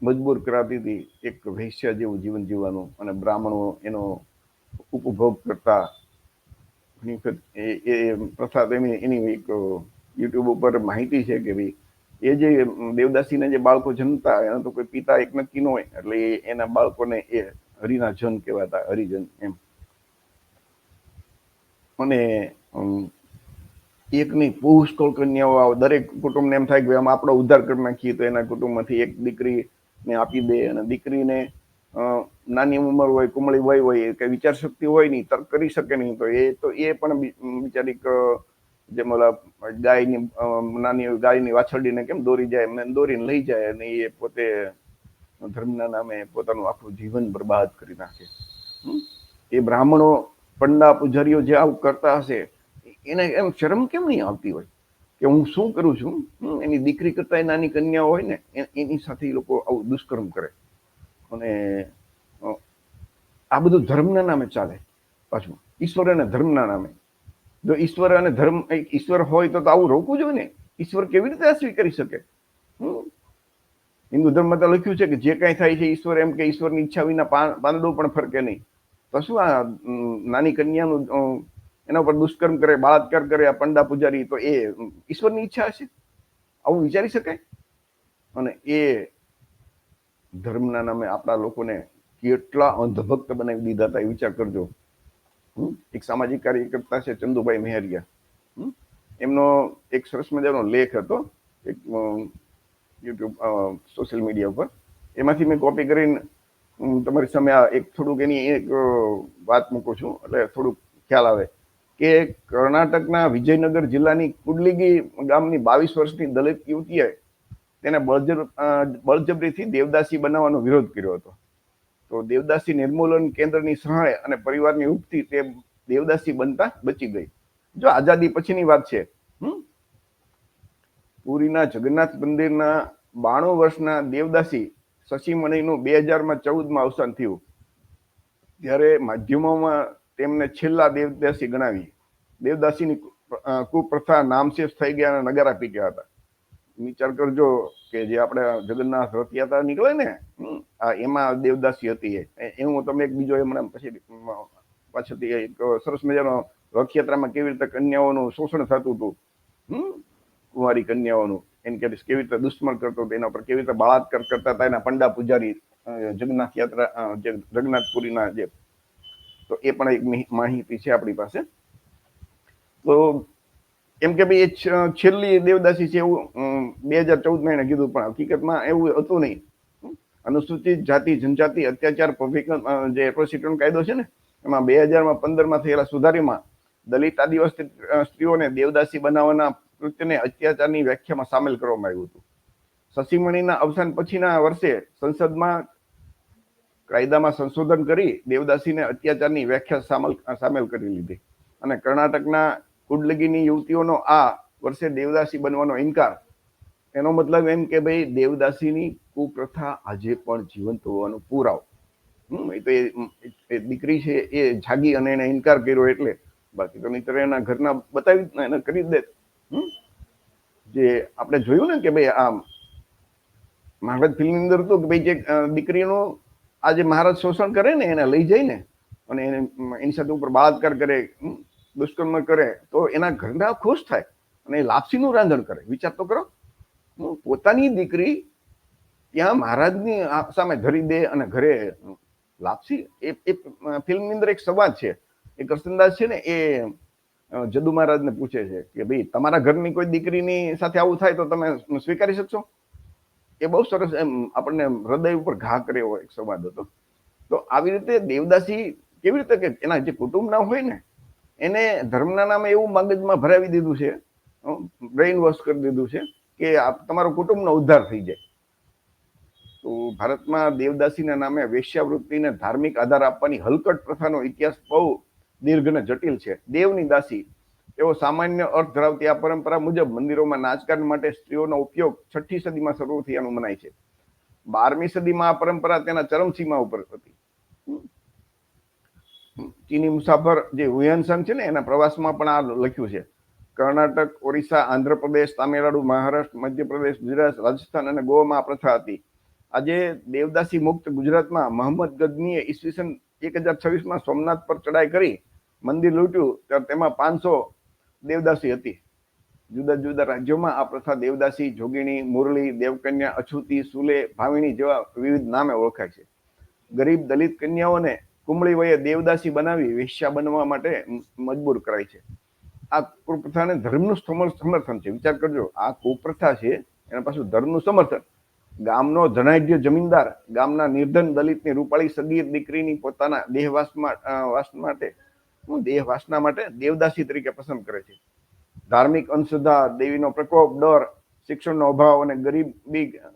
મજબૂર કરાતી હતી એક વૈશ્ય જેવું જીવન જીવવાનું, અને બ્રાહ્મણો એનો ઉપભોગ કરતા. એ પ્રથા એની એક યુટ્યુબ ઉપર માહિતી છે કે ભાઈ એ જે દેવદાસીને જે બાળકો જન્મતા એના તો કોઈ પિતા એક નક્કી ન હોય, એટલે એના બાળકોને એ હરિના જન કહેવાતા, હરિજન એમ. અને એકની પુષ્કળ કન્યાઓ, દરેક કુટુંબને એમ થાય કે આમ આપણો ઉદ્ધાર કરી નાખીએ, તો એના કુટુંબમાંથી એક દીકરીને આપી દે. અને દીકરીને નાની ઉંમર હોય, કુમળી વય હોય, કઈ વિચાર શક્તિ હોય નહીં, તર્ક કરી શકે નહીં, તો એ પણ બિચારી જેમ ઓલા ગાયની નાની ગાયની વાછરડીને કેમ દોરી જાય એમને દોરીને લઈ જાય, અને એ પોતે ધર્મના નામે પોતાનું આખું જીવન બરબાદ કરી નાખે. એ બ્રાહ્મણો, પંડા, પૂજારીઓ જે આવું કરતા હશે એને એમ શરમ કેમ નહીં આવતી હોય કે હું શું કરું છું? એની દીકરી કરતા નાની કન્યાઓ હોય ને એની સાથે એ લોકો આવું દુષ્કર્મ કરે. અને આ બધું ધર્મના નામે ચાલે. પાછું ઈશ્વર અને ધર્મના નામે. જો ઈશ્વર અને ધર્મ, ઈશ્વર હોય તો આવું રોકવું જોઈએ ને. ઈશ્વર કેવી રીતે સ્વીકારી શકે? હિન્દુ ધર્મમાં તો લખ્યું છે કે જે કાંઈ થાય છે ઈશ્વર એમ કે ઈશ્વરની ઈચ્છા વિના પાંદડું પણ ફરકે નહીં. તો શું આ નાની કન્યાનું એના ઉપર દુષ્કર્મ કરે, બળાત્કાર કરે આ પંડા પૂજારી, તો એ ઈશ્વરની ઈચ્છા હશે? આવું વિચારી શકાય? અને એ ધર્મના નામે આપણા લોકોને કેટલા અંધભક્ત બનાવી દીધા હતા એ વિચાર કરજો. એક સામાજિક કાર્યકર્તા છે ચંદુભાઈ મેહરિયા, એમનો એક સરસ મજાનો લેખ હતો એક યુટ્યુબ સોશિયલ મીડિયા ઉપર. એમાંથી મેં કોપી કરીને તમારી સામે આ એક થોડુંક એની એક વાત મૂકું છું, એટલે થોડુંક ખ્યાલ આવે કે કર્ણાટકના વિજયનગર જિલ્લાની કુડલીગી ગામની 22 વર્ષની દલિત યુવતીએ તેને બળજબરીથી દેવદાસી બનાવવાનો વિરોધ કર્યો હતો. તો દેવદાસી નિર્મૂલન કેન્દ્રની સહાય અને પરિવારની ઉપથી તે દેવદાસી બનતા બચી ગઈ. જો આઝાદી પછીની વાત છે. પુરીના જગન્નાથ મંદિરના 92 વર્ષના દેવદાસી શશીમણીનું 2014માં અવસાન થયું. ત્યારે માધ્યમોમાં તેમને છેલ્લા દેવદાસી ગણાવી. દેવદાસીની કુપ્રથા નામશેષ થઈ ગયા અને નગારા પી ગયા હતા. વિચાર કરજો કે જે આપણે જગન્નાથ રથયાત્રા નીકળે ને, એમાં દેવદાસી હતી. હું તમે એક બીજો હમણાં પછી પાછળથી એક સરસ મજાનો રથયાત્રામાં કેવી રીતે કન્યાઓનું શોષણ થતું હતું, કુંવારી કન્યાઓનું, એને કેવી રીતે દુશ્મન કરતો હતો, એના પર કેવી રીતે બળાત્કાર કરતા હતા એના પંડા પૂજારી જગન્નાથ યાત્રા, જે જગન્નાથપુરીના જે, તો એ પણ એક માહિતી છે આપણી પાસે. તો એમ કે ભાઈ એ છેલ્લી દેવદાસી છે એવું 2014માં એને કીધું, પણ હકીકતમાં એવું હતું નહીં. અનુસૂચિત જાતિ જનજાતિ અત્યાચાર જે એટ્રોસિટીનો કાયદો છે ને, એમાં 2015માં થયેલા સુધારીમાં દલિત આદિવાસી સ્ત્રીઓને દેવદાસી બનાવવાના કૃત્યને અત્યાચારની વ્યાખ્યામાં સામેલ કરવામાં આવ્યું હતું. શશીમણીના અવસાન પછીના વર્ષે સંસદમાં કાયદામાં સંશોધન કરી દેવદાસીને અત્યાચારની વ્યાખ્યા સામેલ કરી લીધી. અને કર્ણાટકના કુંડલગીની યુવતીઓનો આ વર્ષે દેવદાસી બનવાનો ઇનકાર, એનો મતલબ એમ કે ભાઈ દેવદાસીની કુપ્રથા આજે પણ જીવંત હોવાનો પુરાવો. એ તો એ દીકરી છે એ જાગી અને એને ઇનકાર કર્યો એટલે, બાકી તો નહીતર એના ઘરના બતાવી જ એને કરી દે. જે આપણે જોયું ને કે ભાઈ આ મહારાજ ફિલ્મની અંદર હતું કે ભાઈ જે દીકરીનું આજે મહારાજ શોષણ કરે ને, એને લઈ જાય ને અને એને એની સાથે ઉપર બળાત્કાર કરે, દુષ્કર્મ કરે, તો એના ઘરના ખુશ થાય અને એ લાપસીનું રાંધણ કરે. વિચાર તો કરો, પોતાની દીકરી ત્યાં મહારાજની સામે ધરી દે અને ઘરે લાપસી. એ ફિલ્મની અંદર એક સંવાદ છે, એ કરસનદાસ છે ને એ જદુ મહારાજને પૂછે છે કે ભાઈ તમારા ઘરની કોઈ દીકરીની સાથે આવું થાય તો તમે સ્વીકારી શકશો? એ બહુ સરસ એમ આપણને હૃદય ઉપર ઘા કરે એવો એક સંવાદ હતો. તો આવી રીતે દેવદાસી કેવી રીતે કે એના જે કુટુંબ ના હોય ને એને ધર્મના નામે એવું મગજમાં ભરાવી દીધું છે, બ્રેઇન વોશ કરી દીધું છે કે તમારો કુટુંબનો ઉદ્ધાર થઈ જાય. તો ભારતમાં દેવદાસીના નામે વેશ્યાવૃત્તિને ધાર્મિક આધાર આપવાની હલકટ પ્રથાનો ઇતિહાસ બહુ દીર્ઘ અને જટિલ છે. દેવની દાસી એવો સામાન્ય અર્થ ધરાવતી આ પરંપરા મુજબ મંદિરોમાં નાચગાન માટે સ્ત્રીઓનો ઉપયોગ 6ઠી સદીમાં શરૂ થયાનું મનાય છે. 12મી સદીમાં આ પરંપરા તેના ચરમસીમા ઉપર હતી. ચીની મુસાફર જે હુયાનસાંગ છે ને એના પ્રવાસમાં પણ આ લખ્યું છે. કર્ણાટક, ઓરિસ્સા, આંધ્રપ્રદેશ, તામિલનાડુ, મહારાષ્ટ્ર, મધ્યપ્રદેશ, ગુજરાત, રાજસ્થાન અને ગોવામાં આ પ્રથા હતી. આજે દેવદાસી મુક્ત ગુજરાતમાં મહંમદ ગઝનીએ ઈસવીસન 1026માં સોમનાથ પર ચડાઈ કરી મંદિર લૂંટ્યું ત્યારે તેમાં 500 દેવદાસી હતી. જુદા જુદા રાજ્યોમાં આ પ્રથા દેવદાસી, જોગીણી, મુરલી, દેવકન્યા, અછૂતી, સુલે, ભાવિણી જેવા વિવિધ નામે ઓળખાય છે. ગરીબ દલિત કન્યાઓને કુમળી વયે દેવદાસી બનાવી વેશ્યા બનવા માટે મજબૂર કરાય છે. આ કુપ્રથાને ધર્મનું સમર્થન છે. વિચાર કરજો, આ કુપ્રથા છે એના પાછું ધર્મનું સમર્થન. ગામનો ધનાઢ્ય જમીનદાર ગામના નિર્ધન દલિતની રૂપાળી સગીર દીકરીની પોતાના દેહવાસના માટે દેવદાસી તરીકે પસંદ કરે છે. ધાર્મિક અંધશ્રદ્ધા, દેવીનો પ્રકોપ, ડર, શિક્ષણનો અભાવ અને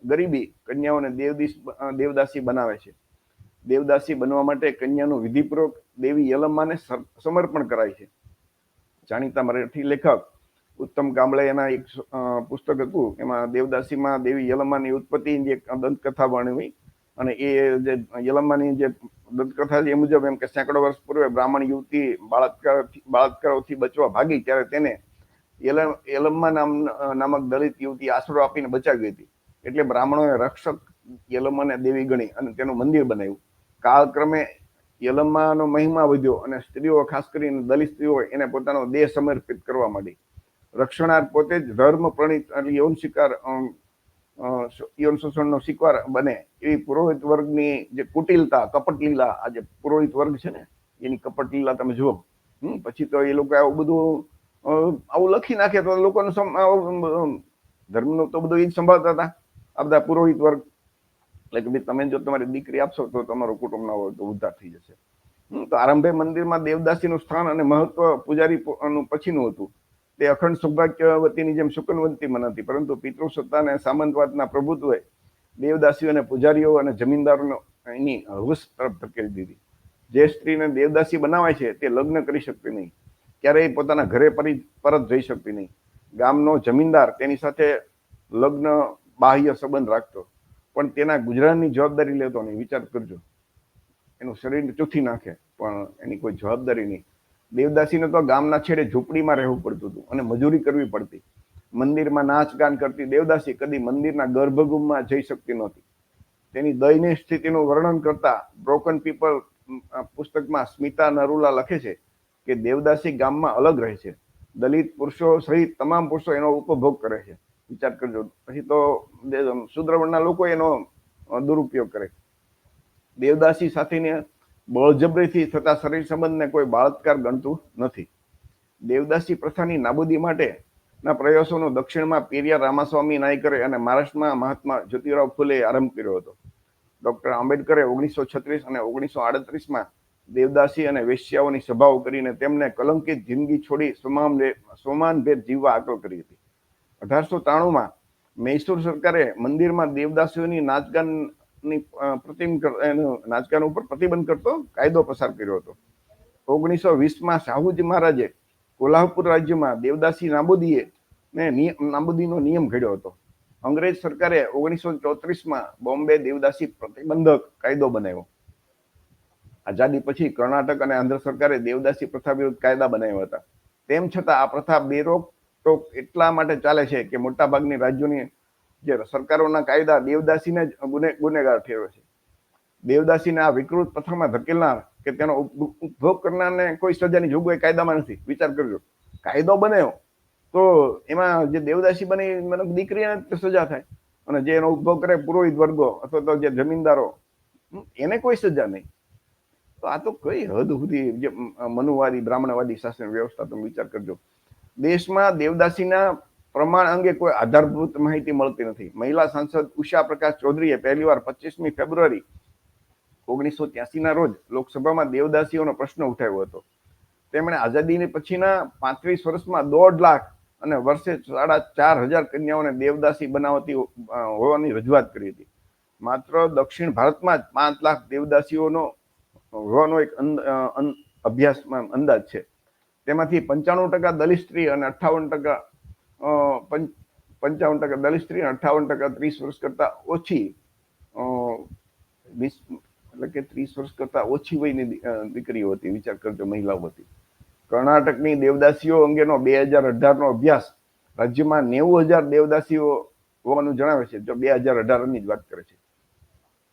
ગરીબી કન્યાઓને દેવદાસી બનાવે છે. દેવદાસી બનવા માટે કન્યાનું વિધિપૂર્વક દેવી યલમ્માને સમર્પણ કરાય છે. જાણીતા મરાઠી લેખક ઉત્તમ કાંબળે એના એક પુસ્તક હતું, એમાં દેવદાસીમાં દેવી યલમ્માની ઉત્પત્તિની જે દંતકથા વર્ણવી, અને એ જે યલમ્માની જે દંતકથા છે એ મુજબ એમ કે સેંકડો વર્ષ પૂર્વે બ્રાહ્મણ યુવતી બળાત્કારોથી બચવા ભાગી ત્યારે તેને યલમ્મા નામક દલિત યુવતી આશરો આપીને બચાવી હતી. એટલે બ્રાહ્મણોએ રક્ષક યલમ્માને દેવી ગણી અને તેનું મંદિર બનાવ્યું. કાળક્રમે યલમ્માનો મહિમા વધ્યો અને સ્ત્રીઓ, ખાસ કરીને દલિત સ્ત્રીઓ, એને પોતાનો દેહ સમર્પિત કરવા માંડી. રક્ષણાર્થ પોતે જ ધર્મ પ્રણીત યૌન શોષણનો શિકાર બને એવી પુરોહિત વર્ગની જે કુટિલતા, કપટ લીલા, આ જે પુરોહિત વર્ગ છે ને એની કપટ લીલા તમે જુઓ. પછી તો એ લોકો આવું બધું આવું લખી નાખે તો લોકોનું ધર્મનું તો બધું એ જ સંભાળતા હતા આ બધા પુરોહિત વર્ગ. એટલે કે તમે જો તમારી દીકરી આપશો તો તમારો કુટુંબ ના હોય તો ઉદ્ધાર થઈ જશે. તો આરંભે મંદિરમાં દેવદાસીનું સ્થાન અને મહત્વ પૂજારી પછીનું હતું. તે અખંડ સૌભાગ્યવતીની જેમ શુકનવંતીમાં નથી, પરંતુ પિતૃસત્તા અને સામંતવાદના પ્રભુત્વએ દેવદાસીઓ અને પૂજારીઓ અને જમીનદારોનો એની હવસ તરફ ધકેલી દીધી. જે સ્ત્રીને દેવદાસી બનાવાય છે તે લગ્ન કરી શકતી નહીં, ક્યારેય પોતાના ઘરે પરત જઈ શકતી નહીં. ગામનો જમીનદાર તેની સાથે લગ્ન બાહ્ય સંબંધ રાખતો, પણ તેના ગુજરાતની જવાબદારી લેતો નહીં. વિચાર કરજો. એનું શરીર ચૂથી નાખે, પણ એની કોઈ જવાબદારી નહીં. દેવદાસીને તો ગામના છેડે ઝૂંપડીમાં રહેવું પડતું હતું અને મજૂરી કરવી પડતી. મંદિરમાં નાચ ગાન કરતી દેવદાસી કદી મંદિરના ગર્ભગૃહમાં જઈ શકતી નહોતી. તેની દયનીય સ્થિતિનું વર્ણન કરતા બ્રોકન પીપલ પુસ્તકમાં સ્મિતા નરુલા લખે છે કે દેવદાસી ગામમાં અલગ રહે છે. દલિત પુરુષો સહિત તમામ પુરુષો એનો ઉપભોગ કરે છે. વિચાર કરજો. પછી તો શૂદ્ર વર્ણના લોકો એનો દુરુપયોગ કરે. દેવદાસી સાથેની બળજબરીથી થતા શરીર સંબંધને કોઈ બળાત્કાર ગણતું નથી. દેવદાસી પ્રથાની નાબૂદી માટેના પ્રયાસોનો દક્ષિણમાં પેરિયાર રામાસ્વામી નાયકરે અને મહારાષ્ટ્રમાં મહાત્મા જ્યોતિરાવ ફૂલે આરંભ કર્યો હતો. ડોક્ટર આંબેડકરે 1936 અને 1938માં દેવદાસી અને વેશ્યાઓની સભાઓ કરીને તેમને કલંકિત જિંદગી છોડી સોમાનભેર જીવવા હાકલ કરી હતી. 1893માં મૈસૂર સરકારે મંદિરમાં દેવદાસીઓની નાચગાન ઉપર પ્રતિબંધ કરતો કાયદો પસાર કર્યો હતો. 1920માં શાહુજી મહારાજે કોલ્હાપુર રાજ્યમાં દેવદાસી નાબૂદીનો નિયમ ઘડ્યો હતો. અંગ્રેજ સરકારે 1934માં બોમ્બે દેવદાસી પ્રતિબંધક કાયદો બનાવ્યો. આઝાદી પછી કર્ણાટક અને આંધ્ર સરકારે દેવદાસી પ્રથા વિરુદ્ધ કાયદા બનાવ્યા હતા. તેમ છતાં આ પ્રથા બેરોકટોક એટલા માટે ચાલે છે કે મોટાભાગની રાજ્યોની જે સરકારોના કાયદા દેવદાસીને જ ગુનેગાર ઠેરવે છે. દેવદાસીને આ વિકૃત પ્રથામાં ધકેલનાર કે તેનો ઉપભોગ કરનારને કોઈ સજાની જોગવાઈ કાયદામાં નથી. વિચાર કરજો, કાયદો બન્યો તો એમાં જે દેવદાસી બની દીકરીને સજા થાય, અને જે એનો ઉપભોગ કરે પુરોહિત વર્ગો અથવા તો જે જમીનદારો, એને કોઈ સજા નહીં. તો આ તો કઈ હદ સુધી જે મનુવાદી બ્રાહ્મણવાદી શાસન વ્યવસ્થા, તમે વિચાર કરજો. દેશમાં દેવદાસીના પ્રમાણ અંગે કોઈ આધારભૂત માહિતી મળતી નથી. મહિલા સાંસદ ઉષા પ્રકાશ ચૌધરીએ પહેલીવાર 25મી ફેબ્રુઆરી 1983ના રોજ લોકસભામાં દેવદાસીઓનો પ્રશ્ન ઉઠાવ્યો હતો. તેમણે આઝાદી પછીના 35 વર્ષમાં 1.5 લાખ અને વર્ષે 4,500 કન્યાઓને દેવદાસી બનાવતી હોવાની રજૂઆત કરી હતી. માત્ર દક્ષિણ ભારતમાં જ 5 લાખ દેવદાસીઓનો હોવાનો એક અભ્યાસમાં અંદાજ છે. તેમાંથી 95% દલિત સ્ત્રી અને 58% દલિત સ્ત્રી અને 58% 30 વર્ષ કરતા ઓછી, એટલે કે 30 વર્ષ કરતા ઓછી વયની દીકરીઓ હતી. વિચાર કરજો, મહિલાઓ હતી. કર્ણાટકની દેવદાસીઓ અંગેનો 2018નો અભ્યાસ રાજ્યમાં 90,000 દેવદાસીઓ હોવાનું જણાવે છે. જો 2018ની જ વાત કરે છે.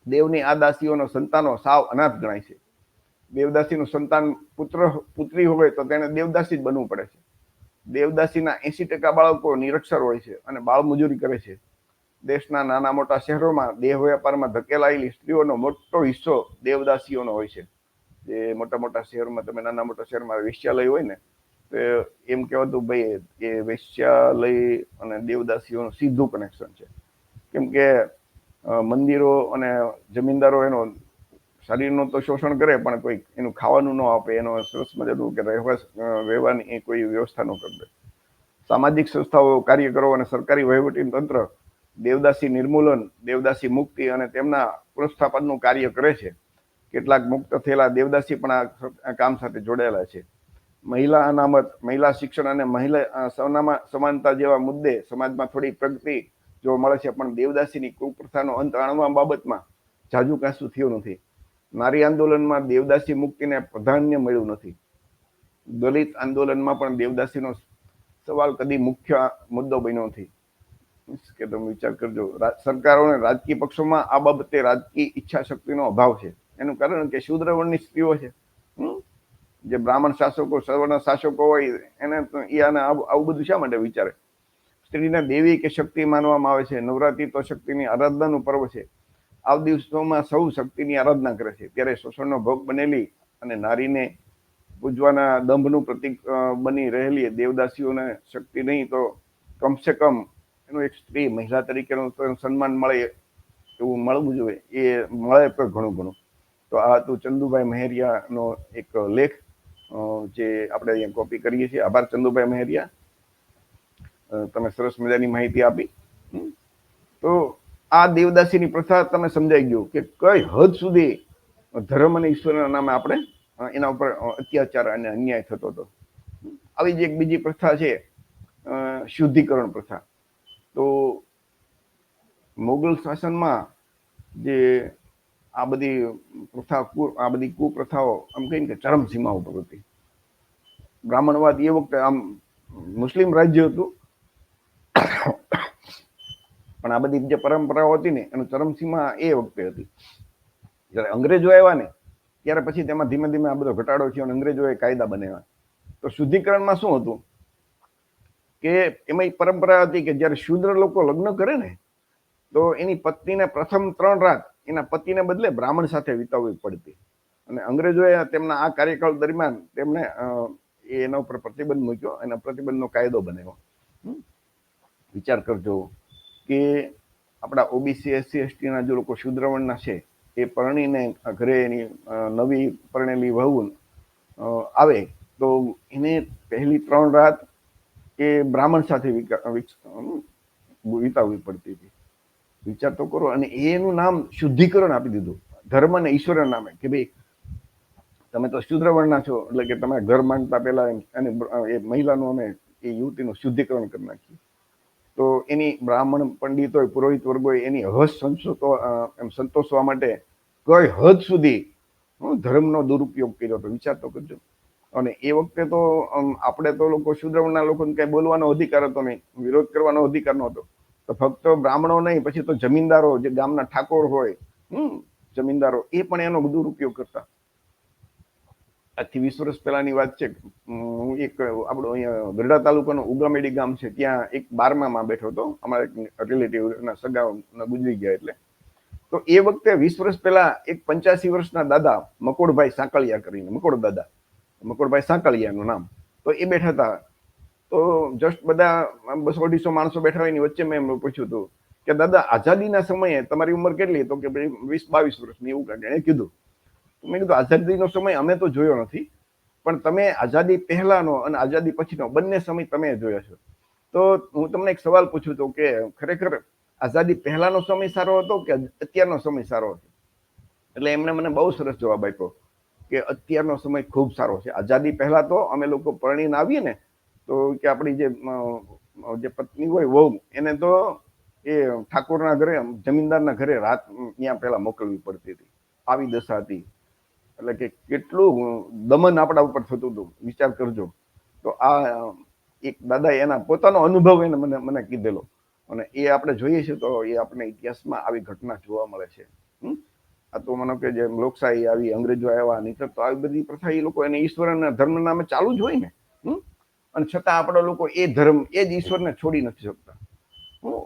દેવની આ દાસીઓનો સંતાનો સાવ અનાથ ગણાય છે. દેવદાસીનું સંતાન પુત્રી હોય તો તેને દેવદાસી જ બનવું પડે છે. દેવદાસીના 80% બાળકો નિરક્ષર હોય છે અને બાળ મજૂરી કરે છે. દેશના નાના મોટા શહેરોમાં દેહ વેપારમાં ધકેલાયેલી સ્ત્રીઓનો મોટો હિસ્સો દેવદાસીઓનો હોય છે. જે મોટા મોટા શહેરોમાં, તમે નાના મોટા શહેરમાં વેશ્યાલય હોય ને, તો એમ કહેવાતું ભાઈ એ વેશ્યાલય અને દેવદાસીઓનું સીધું કનેક્શન છે. કેમ કે મંદિરો અને જમીનદારો એનો શરીરનું તો શોષણ કરે, પણ કોઈ એનું ખાવાનું ન આપે, એનો સરસ મજાનું કે રહેવાની કોઈ વ્યવસ્થા ન કરે. સામાજિક સંસ્થાઓ, કાર્યકરો અને સરકારી વહીવટી તંત્ર દેવદાસી નિર્મૂલન, દેવદાસી મુક્તિ અને તેમના પુનઃસ્થાપનનું કાર્ય કરે છે. કેટલાક મુક્ત થયેલા દેવદાસી પણ આ કામ સાથે જોડાયેલા છે. મહિલા અનામત, મહિલા શિક્ષણ અને મહિલા સમાનતા જેવા મુદ્દે સમાજમાં થોડી પ્રગતિ જોવા મળે છે, પણ દેવદાસીની કુપ્રથાનો અંત આણવા બાબતમાં જાજુ કાંસુ થયું નથી. નારી આંદોલનમાં દેવદાસી મુક્તિને પ્રાધાન્ય મળ્યું નથી. દલિત આંદોલનમાં પણ દેવદાસીનો સવાલ કદી મુખ્ય મુદ્દો બન્યો નથી. કે તમે વિચાર કરજો, સરકારો અને રાજકીય પક્ષોમાં આ બાબતે રાજકીય ઈચ્છા શક્તિનો અભાવ છે. એનું કારણ કે શૂદ્ર વર્ણની સ્ત્રીઓ છે, જે બ્રાહ્મણ શાસકો, સવર્ણ શાસકો હોય, એને આવું બધું શા માટે વિચારે? સ્ત્રીને દેવી કે શક્તિ માનવામાં આવે છે. નવરાત્રી તો શક્તિની આરાધનાનું પર્વ છે. આ દિવસોમાં સૌ શક્તિની આરાધના કરે છે. ત્યારે શોષણનો ભોગ બનેલી અને નારીને પૂજવાના દંભનું પ્રતીક બની રહેલી દેવદાસીઓને શક્તિ નહીં તો કમસે કમ એનું એક સ્ત્રી મહિલા તરીકેનું સન્માન મળે એવું મળવું જોઈએ. એ મળે તો ઘણું. તો આ હતું ચંદુભાઈ મહેરિયાનો એક લેખ, જે આપણે અહીંયા કોપી કરીએ છીએ. આભાર ચંદુભાઈ મહેરિયા, તમે સરસ મજાની માહિતી આપી. તો આ દેવદાસીની પ્રથા તમે સમજાઈ ગયું કે કઈ હદ સુધી ધર્મ અને ઈશ્વરના નામે આપણે એના ઉપર અત્યાચાર અને અન્યાય થતો હતો. આવી જ એક બીજી પ્રથા છે, શુદ્ધિકરણ પ્રથા. તો મુગલ શાસનમાં જે આ બધી આ બધી કુપ્રથાઓ આમ કહીને કે ચરમસીમા ઉપર હતી. બ્રાહ્મણવાદ એ વખતે આમ મુસ્લિમ રાજ્ય હતું, પણ આ બધી જે પરંપરાઓ હતી ને એનું ચરમસીમા એ વખતે હતી. જયારે અંગ્રેજો આવ્યા ને ત્યારે પછી તેમાં ધીમે ધીમે આ બધો ઘટાડો થયો અને અંગ્રેજોએ કાયદા બનાવ્યા. તો શુદ્ધિકરણમાં શું હતું કે એમાં એક પરંપરા હતી કે જયારે શૂદ્ર લોકો લગ્ન કરે ને તો એની પત્નીને પ્રથમ 3 રાત એના પતિને બદલે બ્રાહ્મણ સાથે વિતાવવી પડતી. અને અંગ્રેજોએ તેમના આ કાર્યકાળ દરમિયાન તેમને એના ઉપર પ્રતિબંધ મૂક્યો, એના પ્રતિબંધનો કાયદો બનાવ્યો. વિચાર કરજો કે આપણા ઓબીસી SC ST ના જે લોકો શૂદ્રવર્ણના છે એ પરણીને ઘરે એની નવી પરણેલી વહુ આવે તો એને પહેલી 3 રાત એ બ્રાહ્મણ સાથે વિતાવવી પડતી હતી. વિચાર તો કરો. અને એનું નામ શુદ્ધિકરણ આપી દીધું ધર્મ અને ઈશ્વરના નામે કે ભાઈ તમે તો શૂદ્રવર્ણના છો એટલે કે તમે ઘર માંડતા પહેલા એ મહિલાનું અમે એ યુવતીનું શુદ્ધિકરણ કરી નાખ્યું. તો એની બ્રાહ્મણ પંડિતોય પુરોહિત વર્ગોએ એની હસ સંતોષવા માટે કઈ હદ સુધી ધર્મનો દુરુપયોગ કર્યો હતો. વિચાર તો કરજો. અને એ વખતે તો આપણે તો લોકો શૂદ્રવર્ણના લોકોને કઈ બોલવાનો અધિકાર હતો નહીં, વિરોધ કરવાનો અધિકાર નહોતો. તો ફક્ત બ્રાહ્મણો નહીં, પછી તો જમીનદારો જે ગામના ઠાકોર હોય જમીનદારો એ પણ એનો દુરુપયોગ કરતા. આજથી 20 વર્ષ પહેલાની વાત છે. હું એક આપણો અહીંયા ગરડા તાલુકાનું ઉગામેડી ગામ છે, ત્યાં એક 12માં બેઠો હતો. અમારા એક રિલેટિવના સગા ગુજરી ગયા એટલે. તો એ વખતે 20 વર્ષ પહેલા એક 85 વર્ષના દાદા મકોડભાઈ સાંકળિયા કરીને, મકોડભાઈ સાંકળિયાનું નામ, તો એ બેઠા હતા. તો જસ્ટ બધા 200-250 માણસો બેઠા હોય એની વચ્ચે મેં એમ પૂછ્યું હતું કે દાદા આઝાદીના સમયે તમારી ઉંમર કેટલી? તો કે 20-22 વર્ષની એવું કાંઈક એને કીધું. મેં કીધું આઝાદીનો સમય અમે તો જોયો નથી, પણ તમે આઝાદી પહેલાનો અને આઝાદી પછીનો બંને સમય તમે જોયા છો. તો હું તમને એક સવાલ પૂછું તો કે ખરેખર આઝાદી પહેલાનો સમય સારો હતો કે અત્યારનો સમય સારો હતો? એટલે એમણે મને બહુ સરસ જવાબ આપ્યો કે અત્યારનો સમય ખૂબ સારો છે. આઝાદી પહેલા તો અમે લોકો પરણીને આવીએ ને તો કે આપણી જે પત્ની હોય વહુ એને તો એ ઠાકોરના ઘરે જમીનદારના ઘરે રાત ત્યાં પહેલા મોકલવી પડતી હતી. આવી દશા હતી. એટલે કે કેટલું દમન આપણા ઉપર થતું હતું. વિચાર કરજો. તો આ એક દાદા એના પોતાનો અનુભવ એને મને કીધેલો, અને એ આપણે જોઈએ છીએ તો એ આપણે ઇતિહાસમાં આવી ઘટના જોવા મળે છે. આ તો માનો કે જે લોકશાહી આવી, અંગ્રેજો આવ્યા, નહીતર તો આવી બધી પ્રથા એ લોકો એને ઈશ્વરના ધર્મના નામે ચાલુ જ હોય ને. અને છતાં આપણા લોકો એ ધર્મ એ જ ઈશ્વરને છોડી નથી શકતા.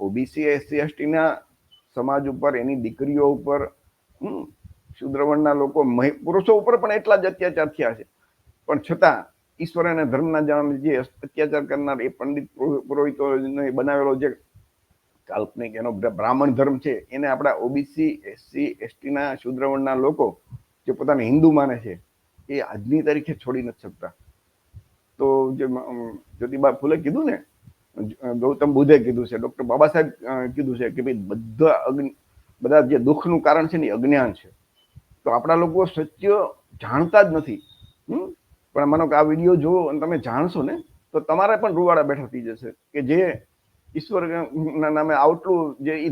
ઓબીસી SC ST ના સમાજ ઉપર, એની દીકરીઓ ઉપર, શૂદ્રવર્ણના લોકો પુરુષો ઉપર પણ એટલા જ અત્યાચાર થયા છે. પણ છતાં ઈશ્વર અને ધર્મના જે અત્યાચાર કરનાર એ પંડિત પુરોહિતો બનાવેલો જે કાલ્પનિક એનો બ્રાહ્મણ ધર્મ છે, એને આપણા ઓબીસી SC ST ના શૂદ્રવર્ણના લોકો જે પોતાને હિન્દુ માને છે એ આજની તારીખે છોડી નથી શકતા. તો જે જ્યોતિબા ફૂલે કીધું ને, ગૌતમ બુદ્ધે કીધું છે, ડોક્ટર બાબા સાહેબ કીધું છે કે ભાઈ બધા જે દુઃખનું કારણ છે ને અજ્ઞાન છે. તો આપણા લોકો સત્ય જાણતા જ નથી. પણ માનો કે આ વિડીયો જોવો અને તમે જાણશો ને તો તમારે પણ રૂવાડા બેઠા થઈ જશે કે જે ઈશ્વરના નામે આટલું જે એ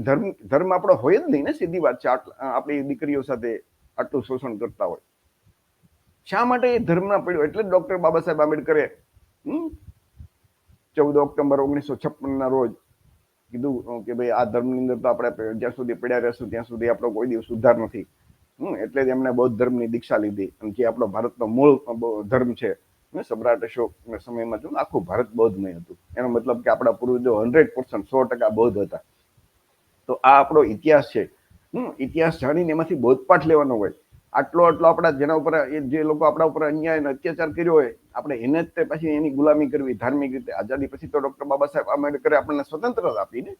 ધર્મ આપણો હોય જ નહીં ને. સીધી વાત છે. આપણી દીકરીઓ સાથે આટલું શોષણ કરતા હોય, શા માટે એ ધર્મના પડ્યો? એટલે જ ડોક્ટર બાબા સાહેબ આંબેડકરે 14 ઓક્ટોબર 1956 ના રોજ કીધું કે ભાઈ આ ધર્મની અંદર તો આપણે જ્યાં સુધી પડ્યા રહેશું ત્યાં સુધી આપણો કોઈ દિવસ સુધાર નથી. એટલે જ એમને બૌદ્ધ ધર્મની દીક્ષા લીધી. અને જે આપણો ભારતનો મૂળ ધર્મ છે, સમ્રાટ અશોકના સમયમાં જો આખું ભારત બૌદ્ધમય હતું. એનો મતલબ કે આપણા પૂર્વજો 100% 100% બૌદ્ધ હતા. તો આ આપણો ઇતિહાસ છે. ઇતિહાસ જાણીને એમાંથી બોધપાઠ લેવાનો હોય. આટલો આપણા જેના ઉપર જે લોકો આપણા ઉપર અન્યાય અને અત્યાચાર કર્યો હોય, આપણે એને જ તે પછી એની ગુલામી કરવી ધાર્મિક રીતે. આઝાદી પછી તો ડોક્ટર બાબા સાહેબ આંબેડકરે આપણને સ્વતંત્રતા આપીને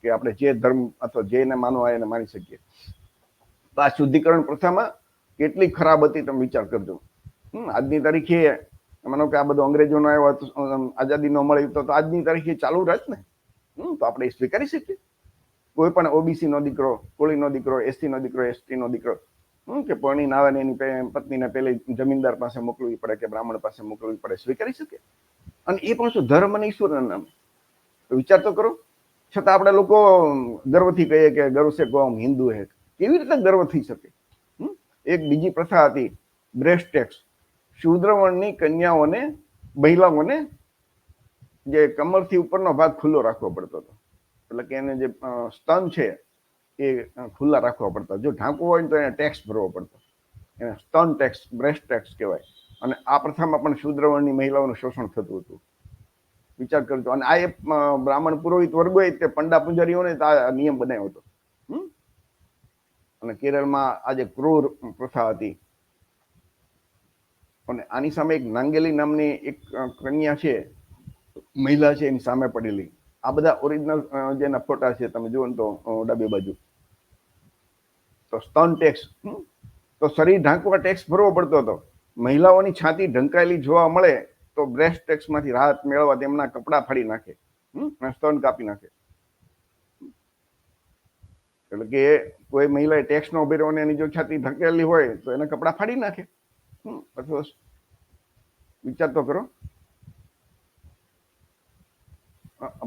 કે આપણે જે ધર્મ અથવા જેને માનવા એને માની શકીએ. તો આ શુદ્ધિકરણ પ્રથામાં કેટલી ખરાબ હતી તમે વિચાર કરજો. આજની તારીખે માનો કે આ બધું અંગ્રેજોનો આવ્યો આઝાદી ન મળી તો આજની તારીખે ચાલુ રહે ને. તો આપણે એ સ્વીકારી શકીએ? કોઈ પણ ઓબીસી નો દીકરો, કોળીનો દીકરો, SC નો દીકરો, ST નો દીકરો કે પરણીને આવે ને એની પત્નીને પેલી જમીનદાર પાસે મોકલવી પડે કે બ્રાહ્મણ પાસે મોકલવી પડે, સ્વીકારી શકે? અને એ પણ શું ધર્મ અને ઈશ્વરના નામે? વિચાર તો કરો. છતાં આપણે લોકો ગર્વથી કહીએ કે ગર્વ છે કોમ હિન્દુ હે. કેવી રીતે ગર્વ થઈ શકે? એક બીજી પ્રથા હતી બ્રેસ્ટ ટેક્સ. શૂદ્ર વર્ણની કન્યાઓને, મહિલાઓને જે કમરથી ઉપરનો ભાગ ખુલ્લો રાખવો પડતો હતો, એટલે કે એને જે સ્તન છે એ ખુલ્લા રાખવા પડતા. જો ઢાંકવો હોય ને તો એને ટેક્સ ભરવો પડતો, એને સ્તન ટેક્સ, બ્રેસ્ટ ટેક્સ કહેવાય. અને આ પ્રથામાં પણ શૂદ્ર વર્ણની મહિલાઓનું શોષણ થતું હતું. વિચાર કરજો. અને આ એક બ્રાહ્મણ પુરોહિત વર્ગ હોય તે પંડા પૂજારીઓને આ નિયમ બનાવ્યો હતો. અને કેરળમાં આજે ક્રૂર પ્રથા હતી. અને આની સામે એક નાંગેલી નામની એક કન્યા છે, મહિલા છે, એની સામે પડેલી. આ બધા ઓરિજિનલ જેના ફોટા છે, તમે જુઓ ને તો ડાબી બાજુ. તો સ્તન ટેક્સ, તો શરીર ઢાંકવા ટેક્સ ભરવો પડતો હતો. મહિલાઓની છાતી ઢંકાયેલી જોવા મળે તો બ્રેસ્ટ ટેક્સ માંથી રાહત મેળવવા તેમના કપડા ફાડી નાખે, સ્તન કાપી નાખે. એટલે કે કોઈ મહિલાએ ટેક્સ નો ભર્યો અને એની જો છાતી ઢંકેલી હોય તો એના કપડા ફાડી નાખે. વિચાર તો કરો.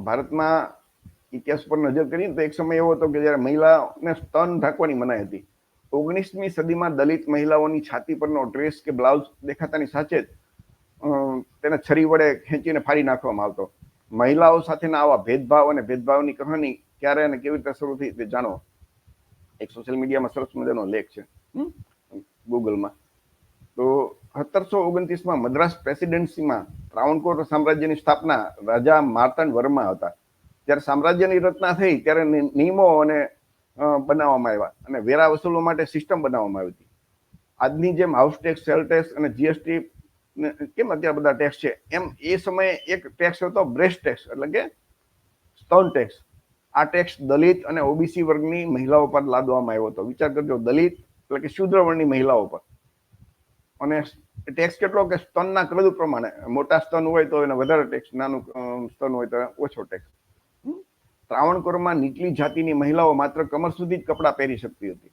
ભારતમાં ઇતિહાસ પર નજર કરીએ તો એક સમય એવો હતો કે જયારે મહિલાને સ્તન ઢાંકવાની મનાઈ હતી. 19મી સદીમાં દલિત મહિલાઓની છાતી પરનો ડ્રેસ કે બ્લાઉઝ દેખાતાની સાથે જ તેને છરી વડે ખેંચીને ફાડી નાખવામાં આવતો. મહિલાઓ સાથેના આવા ભેદભાવ અને ભેદભાવની કહાની ક્યારે અને કેવી રીતે શરૂ થઈ તે જાણો. એક સોશિયલ મીડિયામાં સરસ મજાનો લેખ છે ગૂગલમાં. તો 1729માં મદ્રાસ પ્રેસિડેન્સીમાં ત્રાવણકોર સામ્રાજ્યની સ્થાપના રાજા માર્તંડ વર્મા હતા. જ્યારે સામ્રાજ્યની રચના થઈ ત્યારે નિયમો અને બનાવવામાં આવ્યા અને વેરા વસૂલવા માટે સિસ્ટમ બનાવવામાં આવી હતી. આજની જેમ હાઉસ ટેક્સ, સેલ ટેક્સ અને જીએસટી કેમ અત્યારે બધા ટેક્સ છે, એમ એ સમયે એક ટેક્સ હતો બ્રેસ્ટ ટેક્સ, એટલે કે સ્તન ટેક્સ. આ ટેક્સ દલિત અને ઓબીસી વર્ગની મહિલાઓ પર લાદવામાં આવ્યો હતો. વિચાર કરજો, દલિત એટલે કે શૂદ્ર વર્ણની મહિલાઓ પર. અને ટેક્સ કેટલો કે સ્તનના કદ પ્રમાણે, મોટા સ્તન હોય તો એને વધારે ટેક્સ, નાનું સ્તન હોય તો ઓછો ટેક્સ. ત્રાવણકોરમાં નીચલી જાતિની મહિલાઓ માત્ર કમર સુધી જ કપડાં પહેરી શકતી હતી.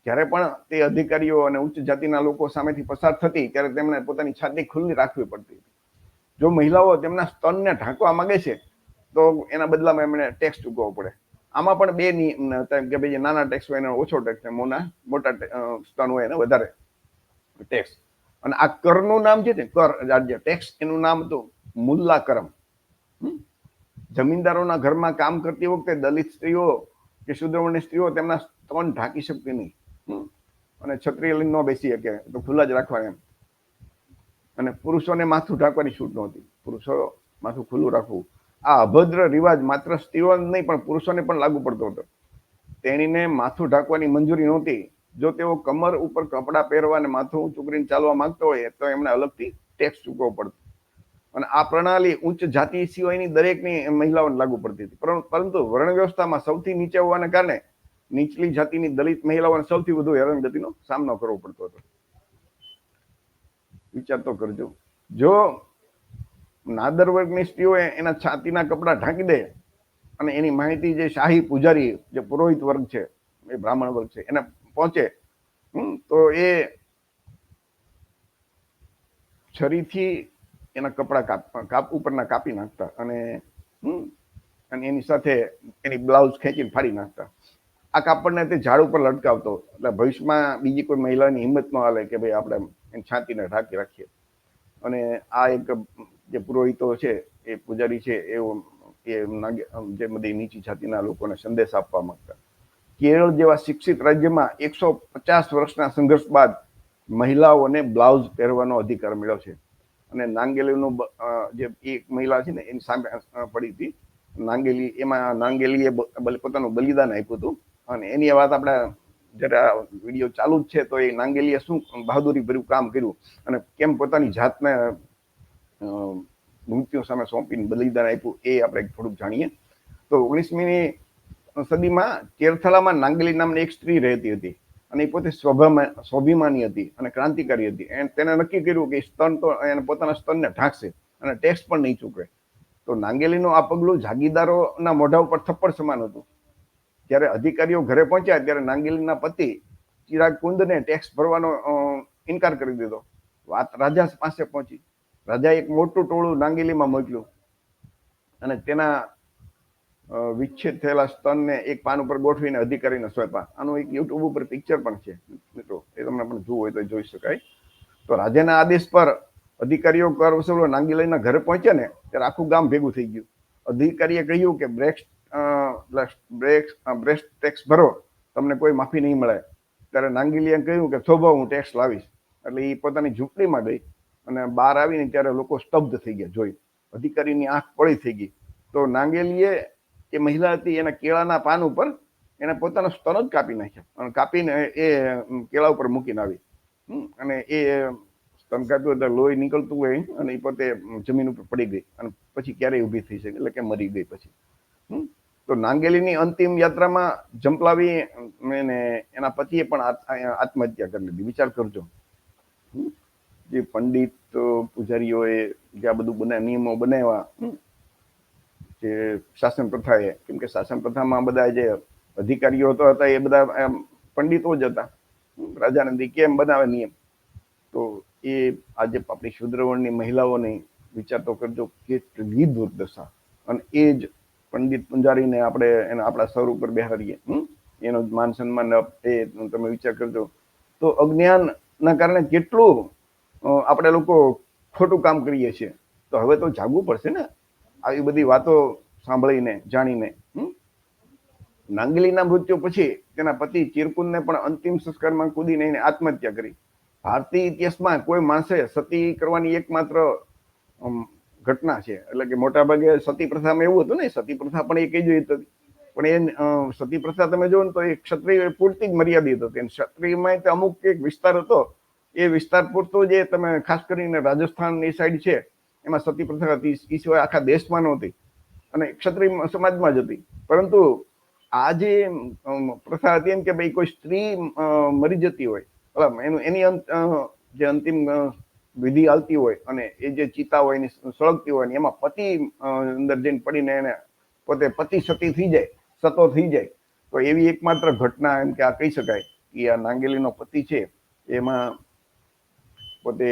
જ્યારે પણ તે અધિકારીઓ અને ઉચ્ચ જાતિના લોકો સામેથી પસાર થતી ત્યારે તેમણે પોતાની છાતી ખુલ્લી રાખવી પડતી હતી. જો મહિલાઓ તેમના સ્તનને ઢાંકવા માંગે છે તો એના બદલામાં એમણે ટેક્સ ચૂકવવો પડે. આમાં પણ બે નિયમ હતા કે ભાઈ નાના ટેક્સ હોય એને ઓછો ટેક્સ, મોટા સ્તન હોય એને વધારે ટેક્સ. અને આ કરનું નામ છે ને, કર જે ટેક્સ, એનું નામ હતું મુલ્લા કરમ. જમીનદારોના ઘરમાં કામ કરતી વખતે દલિત સ્ત્રીઓ કે શૂદ્ર વર્ણની સ્ત્રીઓ તેમના સ્તન ઢાંકી શકતી નહીં. અને છત્રી લઈને ન બેસી શકે, તો ખુલ્લા જ રાખવા એમ. અને પુરુષોને માથું ઢાંકવાની છૂટ નહોતી, પુરુષો માથું ખુલ્લું રાખવું. આ અભદ્ર રિવાજ માત્ર સ્ત્રીઓ નહીં પણ પુરુષોને પણ લાગુ પડતો હતો. તેણીને માથું ઢાંકવાની મંજૂરી નહોતી. જો તેઓ કમર ઉપર કપડાં પહેરવા અને માથું ઊંચું કરીને ચાલવા માંગતો હોય તો એમને અલગથી ટેક્સ ચૂકવવો પડતો. અને આ પ્રણાલી ઉચ્ચ જાતિ સિવાયની દરેકની મહિલાઓને લાગુ પડતી હતી. પરંતુ વર્ણ વ્યવસ્થામાં સૌથી નીચે હોવાને કારણે નીચલી જાતિની દલિત મહિલાઓને સૌથી વધુ હેરાનગતિનો સામનો કરવો પડતો હતો. વિચાર તો કરજો. જો નાદર વર્ગની સ્ત્રીઓ એના છાતીના કપડા ઢાંકી દે અને એની માહિતી જે શાહી પૂજારી, જે પુરોહિત વર્ગ છે, એ બ્રાહ્મણ વર્ગ છે, એને પહોંચે તો એ છરીથી એના કપડા ઉપરના કાપી નાખતા અને એની સાથે એની બ્લાઉઝ ખેંચીને ફાડી નાખતા. આ કાપડને તે ઝાડ ઉપર લટકાવતો, એટલે ભવિષ્યમાં બીજી કોઈ મહિલાની હિંમત ન હાલે કે ભાઈ આપણે એની છાતીને ઢાંકી રાખીએ. અને આ એક જે પુરોહિતો છે, એ પૂજારી છે, જે બધી નીચી જાતિના લોકોને સંદેશ આપવા માંગતા. કેરળ જેવા શિક્ષિત રાજ્યમાં 150 વર્ષના સંઘર્ષ બાદ મહિલાઓને બ્લાઉઝ પહેરવાનો અધિકાર મળ્યો છે. અને નાંગેલીનું જે એક મહિલા છે ને, એની સામે પડી હતી નાંગેલી. એમાં નાંગેલીએ પોતાનું બલિદાન આપ્યું હતું. અને એની વાત આપણે જયારે આ વિડીયો ચાલુ જ છે તો એ નાંગેલીએ શું બહાદુરી ભર્યું કામ કર્યું અને કેમ પોતાની જાતને મૃત્યુ સામે સોંપીને બલિદાન આપ્યું, એ આપણે થોડુંક જાણીએ. તો 19મી સદીમાં કેરથલામાં નાંગેલી નામની એક સ્ત્રી રહેતી હતી અને એ પોતે સ્વાભિમાની હતી અને ક્રાંતિકારી હતી. તેને નક્કી કર્યું કે સ્તન તો એને પોતાના સ્તનને ઢાંકશે અને ટેક્સ પણ નહીં ચૂકવે. તો નાંગેલીનું આ પગલું જાગીરદારોના મોઢા ઉપર થપ્પડ સમાન હતું. જ્યારે અધિકારીઓ ઘરે પહોંચ્યા ત્યારે નાંગેલીના પતિ ચિરાગ કુંદને ટેક્સ ભરવાનો ઇનકાર કરી દીધો. વાત રાજા પાસે પહોંચી. રાજાએ એક મોટું ટોળું નાંગેલીમાં મોકલ્યું અને તેના વિચ્છેદ થયેલા સ્તનને એક પાન ઉપર ગોઠવીને અધિકારીને સોંપ્યા. આનું એક યુટ્યુબ ઉપર પિક્ચર પણ છે મિત્રો, એ તમને પણ જોવું હોય તો જોઈ શકાય. તો રાજાના આદેશ પર અધિકારીઓ કર વસૂલો નાંગીલાઈના ઘરે પહોંચ્યા ને ત્યારે આખું ગામ ભેગું થઈ ગયું. અધિકારીએ કહ્યું કે બ્રેક્સ ટેક્સ ભરો, તમને કોઈ માફી નહીં મળે. ત્યારે નાંગીલીએ કહ્યું કે થોભો, હું ટેક્સ લાવીશ. એટલે એ પોતાની ઝૂંપડીમાં ગઈ અને બહાર આવીને ત્યારે લોકો સ્તબ્ધ થઈ ગયા જોઈ. અધિકારીની આંખ પડી થઈ ગઈ. તો નાંગેલીએ એ મહિલા હતી એના કેળાના પાન ઉપર એને પોતાનો સ્તન જ કાપી નાખ્યા અને કાપીને એ કેળા ઉપર મૂકીને આવી. અને એ સ્તન કાપ્યું એટલે લોહી નીકળતું હોય અને એ પોતે જમીન ઉપર પડી ગઈ અને પછી ક્યારેય ઊભી થઈ શકે, એટલે કે મરી ગઈ પછી. તો નાંગેલીની અંતિમ યાત્રામાં જંપલાવી ને એના પતિએ પણ આત્મહત્યા કરી લીધી. વિચાર કરજો, જે પંડિત પૂજારીઓએ જે આ બધું નિયમો બનાવ્યા, જે શાસન પ્રથા એ, કેમ કે શાસન પ્રથામાં બધા જે અધિકારીઓ હતા એ બધા પંડિતો જ હતા. રાજાને કેમ બનાવે નિયમ, તો એ આજે આપણી શૂદ્રવર્ણની મહિલાઓની વિચાર તો કરજો કેટલી દુર્દશા. અને એ જ પંડિત પૂજારીને આપણે એને આપણા સર ઉપર બેહાડીએ, એનો માન સન્માન એ તમે વિચાર કરજો. તો અજ્ઞાનના કારણે કેટલું આપણે લોકો ખોટું કામ કરીએ છીએ. તો હવે તો જાગવું પડશે ને આવી બધી વાતો સાંભળીને, જાણીને. નાંગલીના મૃત્યુ પછી તેના પતિ ચિરકુંદને પણ અંતિમ સંસ્કારમાં કૂદીને એને આત્મહત્યા કરી. ભારતીય ઇતિહાસમાં કોઈ માણસે સતી કરવાની એકમાત્ર ઘટના છે. એટલે કે મોટા ભાગે સતી પ્રથામાં એવું હતું ને, સતી પ્રથા પણ એક જ હતી, પણ એ સતી પ્રથા તમે જુઓ ને તો એ ક્ષત્રિય પૂરતી જ મર્યાદિત હતી. ક્ષત્રિયમાં અમુક એક વિસ્તાર હતો, એ વિસ્તાર પૂરતો જે તમે ખાસ કરીને રાજસ્થાનની સાઈડ છે એમાં સતી પ્રથા હતી. એ સિવાય આખા દેશમાં નહોતી અને ક્ષત્રિય સમાજમાં જ હતી. પરંતુ આ જે પ્રથા હતી એમ કે ભાઈ કોઈ સ્ત્રી મરી જતી હોય, એની જે અંતિમ વિધિ હાલતી હોય અને એ જે ચિતા હોય એની સળગતી હોય ને એમાં પતિ અંદર જઈને પડીને એને પોતે પતિ સતી થઈ જાય, સતો થઈ જાય. તો એવી એકમાત્ર ઘટના એમ કે આ કહી શકાય કે આ નાંગેલીનો પતિ છે એમાં પોતે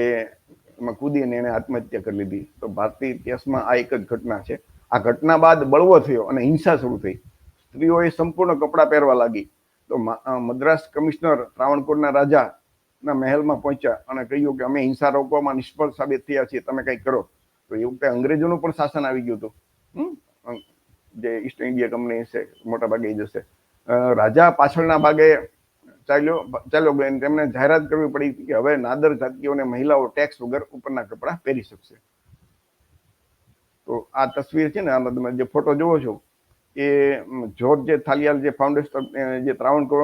એમાં કૂદીને એને આત્મહત્યા કરી લીધી. તો ભારતીય ઇતિહાસમાં આ એક જ ઘટના છે. આ ઘટના બાદ બળવો થયો અને હિંસા શરૂ થઈ. સ્ત્રીઓએ સંપૂર્ણ કપડાં પહેરવા લાગી. તો મદ્રાસ કમિશનર ત્રાવણકોરના રાજાના મહેલમાં પહોંચ્યા અને કહ્યું કે અમે હિંસા રોકવામાં નિષ્ફળ સાબિત થયા છીએ, તમે કંઈક કરો. તો એ વખતે અંગ્રેજોનું પણ શાસન આવી ગયું હતું. જે ઈસ્ટ ઇન્ડિયા કંપની છે મોટા ભાગે જશે. રાજા પાછળના ભાગે ચાલ્યો ગયો. તેમને જાહેરાત કરવી પડી કે હવે નાદર જાતિઓને મહિલાઓ ટેક્સ વગર ઉપરના કપડા પહેરી શકશે. તો આ તસવીર છે ને, આમાં તમે જે ફોટો જોવો છો એ જોર્જ થાલિયાલ જે ફાઉન્ડેશન જે ત્રાવણકોર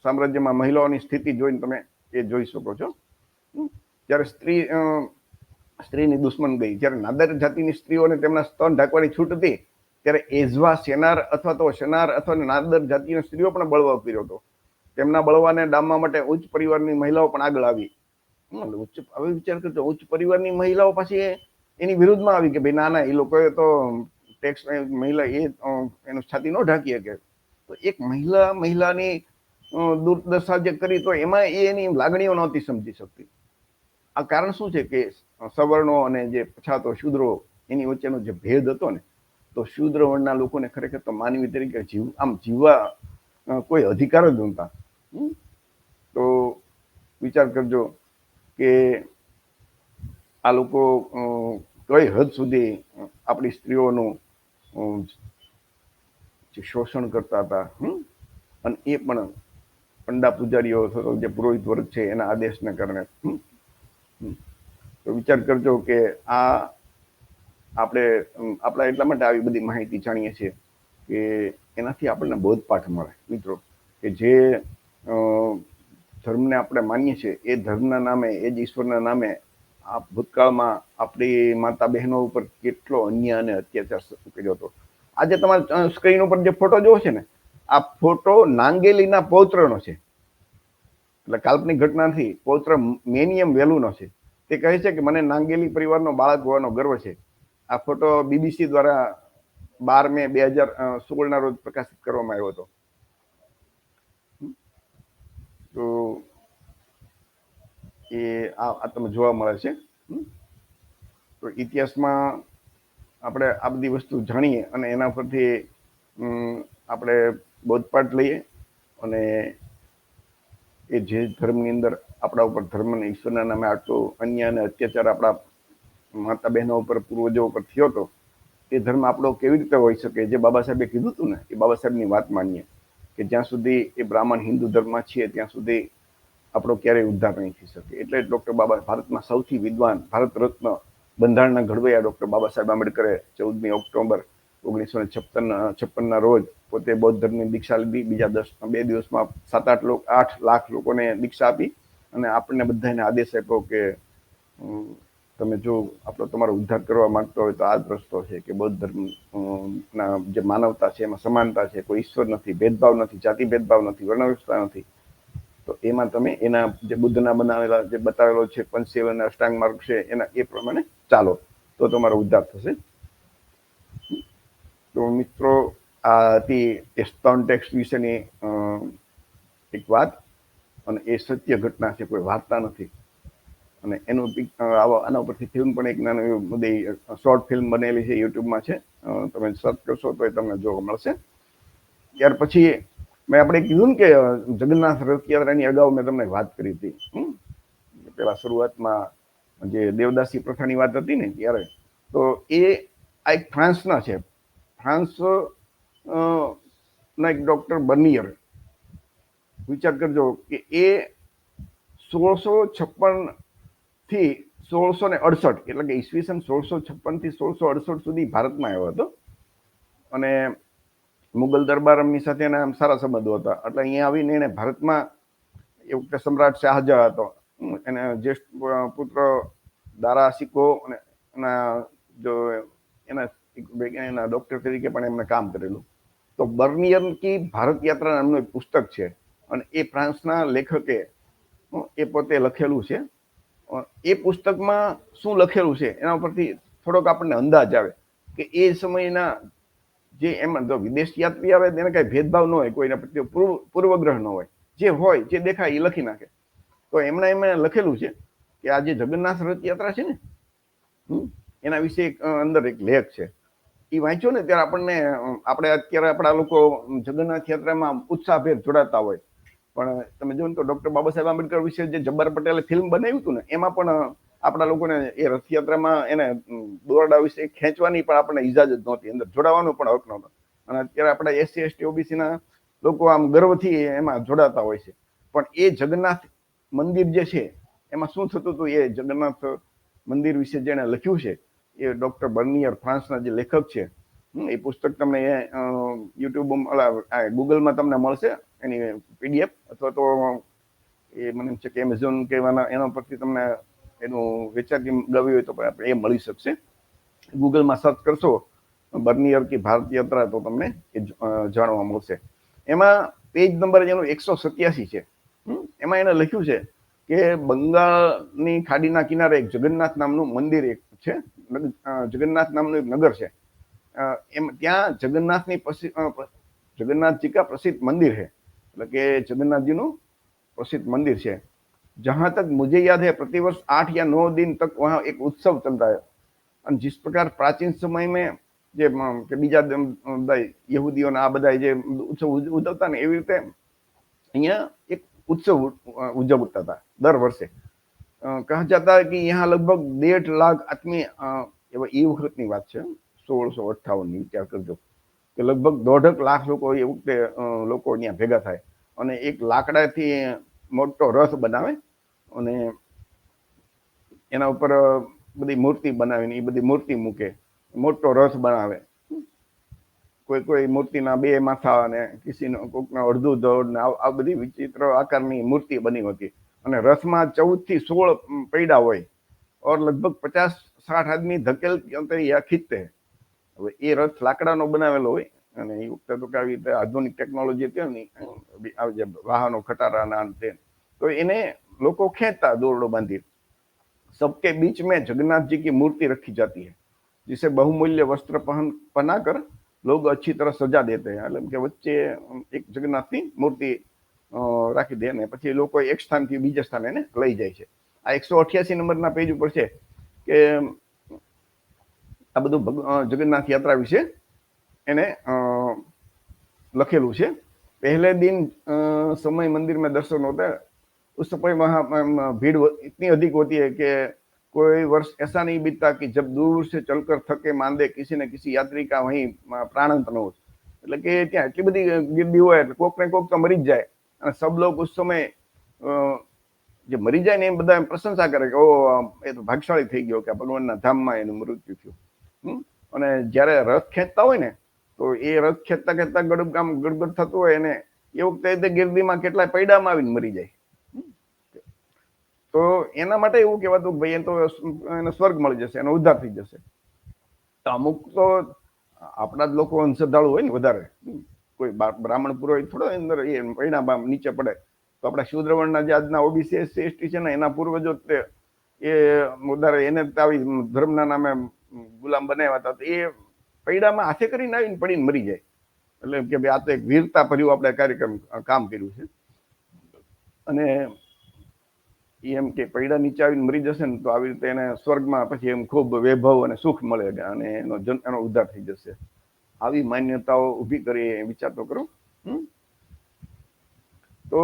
સામ્રાજ્યમાં મહિલાઓની સ્થિતિ જોઈને તમે એ જોઈ શકો છો. જ્યારે સ્ત્રીની દુશ્મન ગઈ, જ્યારે નાદર જાતિની સ્ત્રીઓને તેમના સ્તન ઢાંકવાની છૂટ હતી ત્યારે એઝવા સેનાર અથવા નાદર જાતિની સ્ત્રીઓ પણ બળવો કર્યો હતો. તેમના બળવાને ડામવા માટે ઉચ્ચ પરિવારની મહિલાઓ પણ આગળ આવી. હવે વિચાર કરજો, ઉચ્ચ પરિવારની મહિલાઓ પાછી એની વિરુદ્ધમાં આવી કે ભાઈ ના એ લોકોએ તો ટેક્સ મહિલા એનું છાતી ન ઢાંકી શકે. તો એક મહિલાની દુર્દશા જે કરી તો એમાં એની લાગણીઓ નહોતી સમજી શકતી. આ કારણ શું છે કે સવર્ણો અને જે પછાતો શૂદ્રો એની વચ્ચેનો જે ભેદ હતો ને, તો શૂદ્ર વર્ણના લોકોને ખરેખર તો માનવી તરીકે જીવવા કોઈ અધિકાર જ નહોતા. તો વિચાર કરજો કે આ લોકો કઈ હદ સુધી આપણી સ્ત્રીઓનું શોષણ કરતા હતા. અને એ પણ પંડા પૂજારીઓ જે પુરોહિત વર્ગ છે એના આદેશને કારણે. તો વિચાર કરજો કે આ આપણા એટલા માટે આવી બધી માહિતી જાણીએ છીએ કે એનાથી આપણને બોધપાઠ મળે મિત્રો, કે જે ધર્મને આપણે માનીએ છીએ એ ધર્મના નામે, એ જ ઈશ્વરના નામે આ ભૂતકાળમાં આપણી માતા બહેનો ઉપર કેટલો અન્યાય અને અત્યાચાર કર્યો હતો. આજે તમારે સ્ક્રીન ઉપર જે ફોટો જોવો છે ને, આ ફોટો નાંગેલીના પૌત્રનો છે. એટલે કાલ્પનિક ઘટના નથી, પૌત્ર મેનિયમ વેલુનો છે. તે કહે છે કે મને નાંગેલી પરિવારનો બાળક હોવાનો ગર્વ છે. આ ફોટો BBC દ્વારા 12 મે 2016 ના રોજ પ્રકાશિત કરવામાં આવ્યો હતો. તો એ આ તમે જોવા મળે છે. તો ઇતિહાસમાં આપણે આ બધી વસ્તુ જાણીએ અને એના પરથી આપણે બોધપાઠ લઈએ અને એ જે ધર્મની અંદર આપણા ઉપર ધર્મને ઈશ્વરના નામે આટલો અન્યાય અને અત્યાચાર આપણા માતા બહેનો ઉપર પૂર્વજો ઉપર થયો હતો, એ ધર્મ આપણો કેવી રીતે હોઈ શકે? જે બાબા સાહેબે કીધું હતું ને, એ બાબા સાહેબની વાત માનીએ કે જ્યાં સુધી એ બ્રાહ્મણ હિન્દુ ધર્મમાં છીએ ત્યાં સુધી આપણો ક્યારેય ઉદ્ધાર નહીં થઈ શકે. એટલે ડોક્ટર બાબા, ભારતમાં સૌથી વિદ્વાન, ભારત રત્ન, બંધારણના ઘડવૈયા ડોક્ટર બાબા સાહેબ આંબેડકરે 14મી ઓક્ટોબર 1956ના રોજ પોતે બૌદ્ધ ધર્મની દીક્ષા લીધી. બીજા 2 દિવસમાં 8 લાખ લોકોને દીક્ષા આપી અને આપણને બધાને આદેશ આપ્યો કે તમે જો આપણો તમારો ઉદ્ધાર કરવા માંગતો હોય તો આ જ રસ્તો છે કે બૌદ્ધ ધર્મ ના જે માનવતા છે, એમાં સમાનતા છે, કોઈ ઈશ્વર નથી, ભેદભાવ નથી, જાતિ ભેદભાવ નથી, વર્ણવ્યવસ્થા નથી. તો એમાં તમે એના જે બુદ્ધના બનાવેલા જે બતાવેલો છે પંચશીલ અને અષ્ટાંગ માર્ગ છે, એના એ પ્રમાણે ચાલો તો તમારો ઉદ્ધાર થશે. તો મિત્રો, આ હતી સ્ટોન ટેક્સ વિશેની એક વાત, અને એ સત્ય ઘટના છે, કોઈ વાર્તા નથી. અને એનું આના ઉપરથી ફિલ્મ પણ એક નાની બધી શોર્ટ ફિલ્મ બનેલી છે, યુટ્યુબમાં છે, તમે સર્ચ કરશો તો એ તમને જોવા મળશે. ત્યાર પછી મેં આપણે કીધું ને કે જગન્નાથ રથયાત્રાની અગાઉ મેં તમને વાત કરી હતી, પેલા શરૂઆતમાં જે દેવદાસી પ્રથાની વાત હતી ને ત્યારે, તો એ આ એક ફ્રાન્સના છે. ફ્રાન્સ ના એક ડોક્ટર બર્નિયર, વિચાર કરજો કે એ 1656 થી 1668, એટલે કે ઈસવીસન 1656 થી 1668 સુધી ભારતમાં આવ્યો હતો. અને મુગલ દરબારની સાથે એના સારા સંબંધો હતા. એટલે અહીંયા આવીને એને ભારતમાં એ વખતે સમ્રાટ શાહજહાં હતો, એને જ્યેષ્ઠ પુત્ર દારા સિકો અને એના ડોક્ટર તરીકે પણ એમને કામ કરેલું. તો બર્નિયર કી ભારત યાત્રા નામનું એક પુસ્તક છે, અને એ ફ્રાન્સના લેખકે એ પોતે લખેલું છે. એ પુસ્તકમાં શું લખેલું છે એના ઉપરથી થોડોક આપણને અંદાજ આવે કે એ સમયના જે એમાં જો વિદેશ યાત્રી આવે તેને કઈ ભેદભાવ ન હોય, કોઈના પ્રત્યે પૂર્વગ્રહ ન હોય, જે હોય જે દેખાય એ લખી નાખે. તો એમણે લખેલું છે કે આ જે જગન્નાથ રથયાત્રા છે ને, એના વિશે અંદર એક લેખ છે. એ વાંચ્યો ને ત્યારે આપણને, આપણે અત્યારે આપણા લોકો જગન્નાથ યાત્રામાં ઉત્સાહભેર જોડાતા હોય, પણ તમે જો ને તો ડોક્ટર બાબા સાહેબ આંબેડકર વિશે જે જબ્બાર પટેલે ફિલ્મ બનાવ્યું હતું ને, એમાં પણ આપણા લોકોને એ રથયાત્રામાં એને દોરડા વિશે ખેંચવાની પણ આપણને ઇજાજત નહોતી, અંદર જોડાવાનો પણ હક નહોતો. અને અત્યારે આપણા SC ST OBC ના લોકો આમ ગર્વથી એમાં જોડાતા હોય છે. પણ એ જગન્નાથ મંદિર જે છે એમાં શું થતું હતું, એ જગન્નાથ મંદિર વિશે જેને લખ્યું છે એ ડોક્ટર બર્નિયર, ફ્રાન્સના જે લેખક છે. એ પુસ્તક તમને યુટ્યુબ ગૂગલમાં તમને મળશે, એની PDF, અથવા તો એ મને એમ છે કે એમેઝોન કે એના પરથી તમને એનું વેચાતી ગવ્યું હોય તો એ મળી શકશે. ગૂગલમાં સર્ચ કરશો બર્નિયર કી ભારત યાત્રા તો તમને એ જાણવા મળશે. એમાં પેજ નંબર એનો 187 છે. એમાં એને લખ્યું છે કે બંગાળની ખાડીના કિનારે એક જગન્નાથ નામનું મંદિર એક છે, જગન્નાથ નામનું એક નગર છે. એમ ત્યાં जगन्नाथ जी का प्रसिद्ध मंदिर है, मतलब कि जगन्नाथ जी નું प्रसिद्ध मंदिर है. जहां तक मुझे याद है प्रतिवर्ष 8 या 9 दिन तक वहां एक उत्सव चलता है. और जिस प्रकार प्राचीन समय में જે કે બીજા યહૂદીઓના આ બધા જે ઉત્સવ ઉજવતા ને એવી રીતે અહીંયા એક उत्सव उजवता था दर वर्षे. कहा जाता है कि यहाँ लगभग 1.5 लाख आदमी, ये वखतनी बात है 1658 ની, વિચાર કરજો કે લગભગ 1.5 લાખ લોકો એ વખતે લોકો અહીંયા ભેગા થાય અને એક લાકડાથી મોટો રથ બનાવે અને એના ઉપર બધી મૂર્તિ બનાવીને એ બધી મૂર્તિ મૂકે, મોટો રથ બનાવે. કોઈ મૂર્તિના 2 માથા અને કોકના અડધું ધડ ને આ બધી વિચિત્ર આકારની મૂર્તિ બની હતી. અને રથમાં 14 થી 16 પૈડા હોય और लगभग 50-60 आदमी धकेल या खींचते हैं. હવે એ રથ લાકડાનો બનાવેલો હોય અને એ વખતે તો કેવી રીતે આધુનિક ટેકનોલોજી હતી ને, આ જે વાહનો ખટારાના અંતે, તો એને લોકો ખેંચતા દોરડો બાંધી. सबके बीच में जगन्नाथ जी की मूर्ति रखी जाती है, जिसे बहुमूल्य वस्त्र पहनाकर लोग अच्छी तरह सजा देते हैं. એટલે કે વચ્ચે એક જગન્નાથની મૂર્તિ રાખી દે ને પછી લોકો એક સ્થાનથી બીજા સ્થાને એને લઈ જાય છે. આ 188 નંબરના પેજ ઉપર છે કે આ બધું જગન્નાથ યાત્રા વિશે એને लखेलू है। पहले दिन समय मंदिर में दर्शन होता है, उस समय वहाँ भीड़ इतनी अधिक होती है कि कोई वर्ष ऐसा नहीं बीतता कि जब दूर से चलकर थके मांदे किसी न किसी यात्री का वहीं प्राणांत न हो। એટલે કે ત્યાં એટલી બધી ગીર્દી હોય એટલે કોક ને કોક તો મરી જ જાય અને सब लोग उस समय જે મરી જાય ને એ બધા પ્રશંસા કરે કે ઓ એ તો ભાગશાળી થઈ ગયો કે ભગવાનના ધામમાં એનું મૃત્યુ થયું। અને જ્યારે રથ ખેંચતા હોય ને તો એ રથ ખેંચતા ખેંચતા ગડગડ થતું હોય ને એ વખતે ગીર્દીમાં કેટલાય પૈડામાં આવીને મરી જાય। તો એના માટે એવું કહેવાતું કે ભાઈ એ તો એને સ્વર્ગ મળી જશે, એનો ઉદ્ધાર થઈ જશે। તો અમુક તો આપણા જ લોકો અંધશ્રદ્ધાળુ હોય ને વધારે, કોઈ બ્રાહ્મણ પુરોહિત થોડો અંદર એ પૈડા નીચે પડે। તો આપણા શૂદ્રવર્ણના જે આજના ઓબીસી એસસી એસટી છે ને એના પૂર્વજો એ વધારે એને આવી ધર્મના નામે ગુલામ બનાવ્યા હતા, તો એ પૈડામાં હાથે કરીને આવીને પડીને મરી જાય। એટલે કે ભાઈ આ તો એક વીરતા ભર્યું આપણે કાર્યક્રમ કામ કર્યું છે। અને એમ કે પૈડા નીચે આવીને મરી જશે ને તો આવી રીતે એને સ્વર્ગમાં પછી એમ ખૂબ વૈભવ અને સુખ મળે અને એનો ઉદ્ધાર થઈ જશે। આવી માન્યતાઓ ઊભી કરી વિચાર તો કરો। तो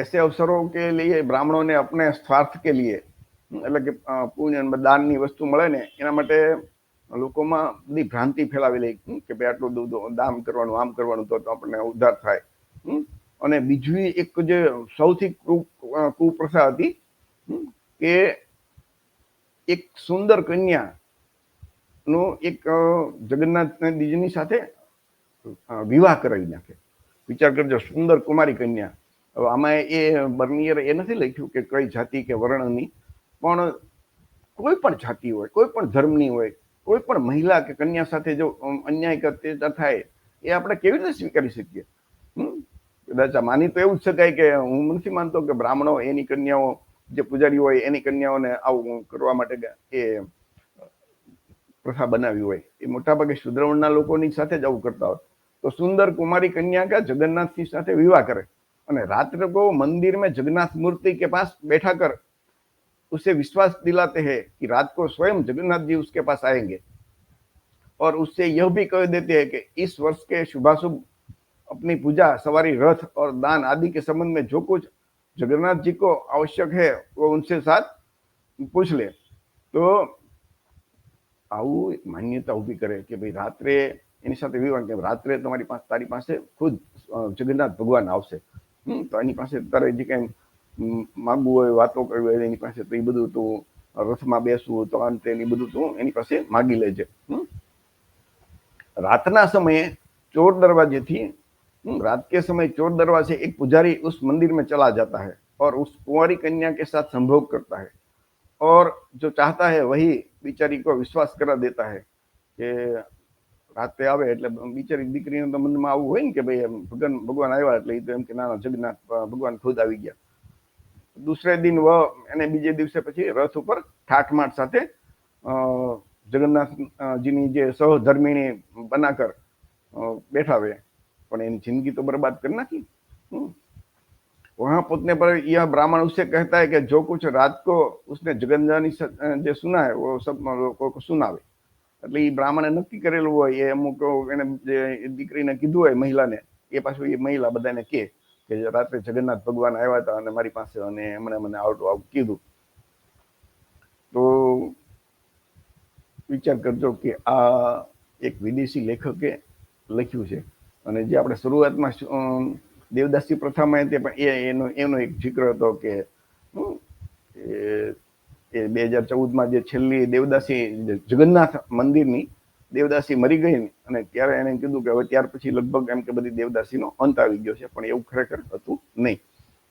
ऐसे अवसरों के लिए ब्राह्मणों ने अपने स्वार्थ के लिए એટલે કે પુણ્ય દાનની વસ્તુ મળે ને એના માટે લોકોમાં બધી ભ્રાંતિ ફેલાવેલી કે ભાઈ આટલું દાન કરવાનું, આમ કરવાનું તો આપણને ઉદ્ધાર થાય। અને બીજું એક જે સૌથી કુપ્રથા હતી કે એક સુંદર કન્યા નો એક જગન્નાથજીની સાથે વિવાહ કરાવી નાખે। વિચાર કરજો, સુંદર કુમારી કન્યા। હવે આમાં એ બર્નિયર એ નથી લખ્યું કે કઈ જાતિ કે વર્ણની, પણ કોઈ પણ જાતિ હોય, કોઈ પણ ધર્મની હોય, કોઈ પણ મહિલા કે કન્યા સાથે જો અન્યાય કે અત્યાચાર થાય એ આપણે કેવી રીતે સ્વીકારી શકીએ? કદાચ માની તો એવું જ શકાય કે હું નથી માનતો કે બ્રાહ્મણો એની કન્યાઓ જે પૂજારી હોય એની કન્યાઓને આવું કરવા માટે એ પ્રથા બનાવી હોય। એ મોટાભાગે શૂદ્રવર્ણના લોકોની સાથે જ આવું કરતા હોય। तो सुंदर कुमारी कन्या का जगन्नाथ जी साथे विवाह करे और रात्र को मंदिर में जगन्नाथ मूर्ति के पास बैठा कर उसे विश्वास दिलाते हैं कि रात को स्वयं जगन्नाथ जी उसके पास आएंगे और उससे यह भी कह देते हैं कि इस वर्ष के शुभाशुभ अपनी पूजा, सवारी, रथ और दान आदि के संबंध में जो कुछ जगन्नाथ जी को आवश्यक है वो उनसे साथ पूछ ले। तो આવું માન્યતા ઊભી કરે કે ભાઈ રાત્રે એની સાથે વિવાહ, કે રાત્રે તારી પાસે ખુદ જગન્નાથ ભગવાન આવશે, તો એની પાસે તારે જે કઈ માંગવું હોય, વાતો કરવી હોય એની પાસે, તો એ બધું તું રથમાં બેસવું તો અંતે એની બધું તું એની પાસે માગી લેજે। રાતના સમયે ચોર दरवाजे थी, रात के समय चोर दरवाजे एक पुजारी उस मंदिर में चला जाता है और उस कुंवारी कन्या के साथ संभोग करता है और जो चाहता है वही बिचारी को विश्वास करा देता है कि રાતે આવે એટલે બિચારી દીકરીને તો મનમાં આવું હોય ને કે ભાઈ ભગવાન આવ્યા એટલે એ તો એમ કે ના જગન્નાથ ભગવાન ખુદ આવી ગયા। दूसरे दिन वह એને બીજે દિવસે પછી રથ ઉપર ઠાઠમાઠ સાથે જગન્નાથજીની જે સહધર્મિણી બનાકર બેઠાવે, પણ એની જિંદગી तो बर्बाद कर नाखी। वहां पहुंचने पर यह ब्राह्मण उससे कहता है कि जो कुछ रात को उसने जगन्नाथनी जो सुना है वो सब लोगों को सुनावे। એટલે એ બ્રાહ્મણે નક્કી કરેલું હોય એ અમુક એને જે દીકરીને કીધું હોય મહિલાને, એ પાછું એ મહિલા બધાને કહે કે રાત્રે જગન્નાથ ભગવાન આવ્યા હતા અને મારી પાસે અને એમણે મને આવું કીધું। તો વિચાર કરજો કે આ એક વિદેશી લેખકે લખ્યું છે। અને જે આપણે શરૂઆતમાં દેવદાસી પ્રથામાં તે પણ એનો એક જિક્ર હતો કે 2014માં જે છેલ્લી દેવદાસી જગન્નાથ મંદિરની દેવદાસી મરી ગઈ અને ત્યારે એને કીધું કે હવે ત્યાર પછી લગભગ એમ કે બધી દેવદાસીનો અંત આવી ગયો છે, પણ એવું ખરેખર હતું નહીં।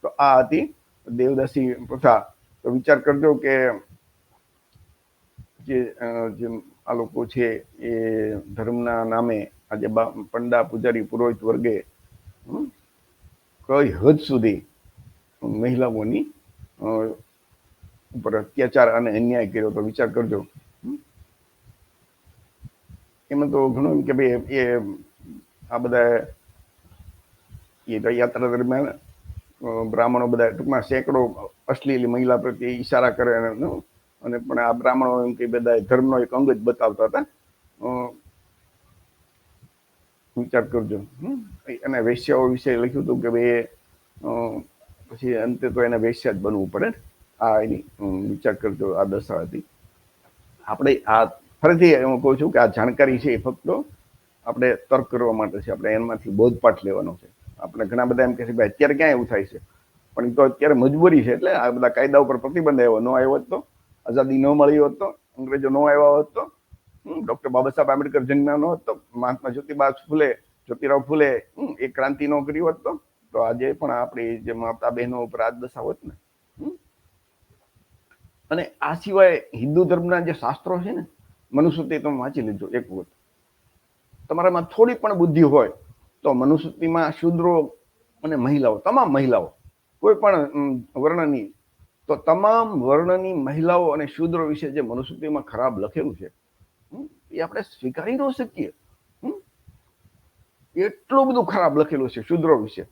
તો આ હતી દેવદાસી પ્રથા। તો વિચાર કરજો કે જે આ લોકો છે એ ધર્મના નામે આજે પંડા, પૂજારી, પુરોહિત વર્ગે કઈ હદ સુધી મહિલાઓની ઉપર અત્યાચાર અને અન્યાય કર્યો, તો વિચાર કરજો। એમાં તો ઘણું એમ કે ભાઈ એ આ બધા એ યાત્રા દરમિયાન બ્રાહ્મણો બધા ટૂંકમાં સેંકડો અશ્લીલ મહિલા પ્રત્યે ઈશારા કરે અને પણ આ બ્રાહ્મણો એમ કે બધા ધર્મનો એક અંગ જ બતાવતા હતા। પણ આ બ્રાહ્મણો એમ કે બધા ધર્મનો એક અંગ જ બતાવતા હતા, પણ એ બ્રાહ્મણો વિચાર કરજો. અને વેશ્યાઓ વિશે લખ્યું હતું કે ભાઈ પછી અંતે તો એને વેશ્યા જ બનવું પડે. આ એની વિચાર કરજો આ દશા હતી. આપણે આ ફરીથી હું કહું છું કે આ જાણકારી છે એ ફક્ત આપણે તર્ક કરવા માટે છે. આપણે એમાંથી બોધપાઠ લેવાનો છે. આપણે ઘણા બધા એમ કહે છે ભાઈ અત્યારે ક્યાં એવું થાય છે, પણ એ તો અત્યારે મજબૂરી છે. એટલે આ બધા કાયદા ઉપર પ્રતિબંધ આવ્યો, ન આવ્યો હોત તો, આઝાદી ન મળી હોત તો, અંગ્રેજો ન આવ્યા હોત તો, ડોક્ટર બાબા સાહેબ આંબેડકર જન્મ્યા ન હોત તો, મહાત્મા જ્યોતિરાવ ફૂલે એ ક્રાંતિ ન કરી હોત તો આજે પણ આપણી જે માતા બહેનો ઉપર આ દશા હોત ને. અને આ સિવાય હિન્દુ ધર્મના જે શાસ્ત્રો છે ને, મનુસ્મૃતિ તમે વાંચી લેજો એક વખત. તમારામાં થોડી પણ બુદ્ધિ હોય તો મનુસ્મૃતિમાં શૂદ્રો અને મહિલાઓ, તમામ મહિલાઓ, કોઈ પણ વર્ણની, તો તમામ વર્ણની મહિલાઓ અને શૂદ્રો વિશે જે મનુસ્મૃતિમાં ખરાબ લખેલું છે એ આપણે સ્વીકારી ન શકીએ. એટલું બધું ખરાબ લખેલું છે શૂદ્રો વિશે.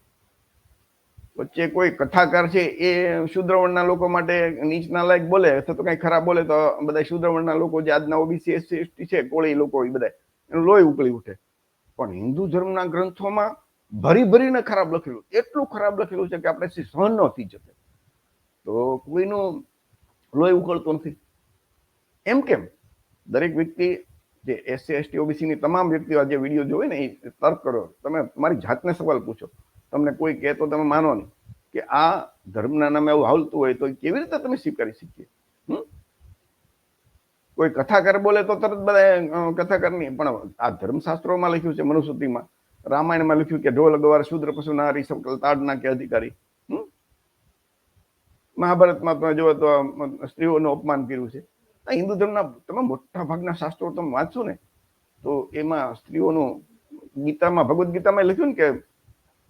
વચ્ચે કોઈ કથાકાર છે એ શૂદ્ર વર્ણના લોકો માટે નીચના લાયક બોલે અથવા તો કઈ ખરાબ બોલે તો બધા શૂદ્ર વર્ણના લોકો જે આજના ઓબીસી એસસી એસટી છે, કોળી લોકો, એ બધા એનું લોહી ઉકળી ઉઠે. પણ હિન્દુ ધર્મના ગ્રંથોમાં ભરી ભરીને ખરાબ લખેલું, એટલું ખરાબ લખેલું છે કે આપણે સહન ન થઈ શકે. તો કોઈનું લોહી ઉકળતું નથી. એમ કેમ? દરેક વ્યક્તિ જે એસસી એસટી ઓબીસી ની તમામ વ્યક્તિઓ જે વિડીયો જોવે ને એ તર્ક કરો. તમે તમારી જાતને સવાલ પૂછો. તમને કોઈ કહે તો તમે માનો નહીં કે આ ધર્મના નામે એવું હાલતું હોય તો કેવી રીતે તમે સ્વીકારી શકીએ? કોઈ કથાકાર બોલે તો તરત બધા કથાકાર નહીં, પણ આ ધર્મશાસ્ત્રોમાં લખ્યું છે, મનુસ્મૃતિમાં, રામાયણમાં લખ્યું કે ઢોલ ગવાર શૂદ્ર પશુ નારી સકલ તાડના કે અધિકારી. મહાભારતમાં તમે જુઓ તો સ્ત્રીઓનું અપમાન કર્યું છે. હિન્દુ ધર્મના તમે મોટા ભાગના શાસ્ત્રો તમે વાંચશો ને તો એમાં સ્ત્રીઓનું, ગીતામાં, ભગવદ્ ગીતામાં લખ્યું ને કે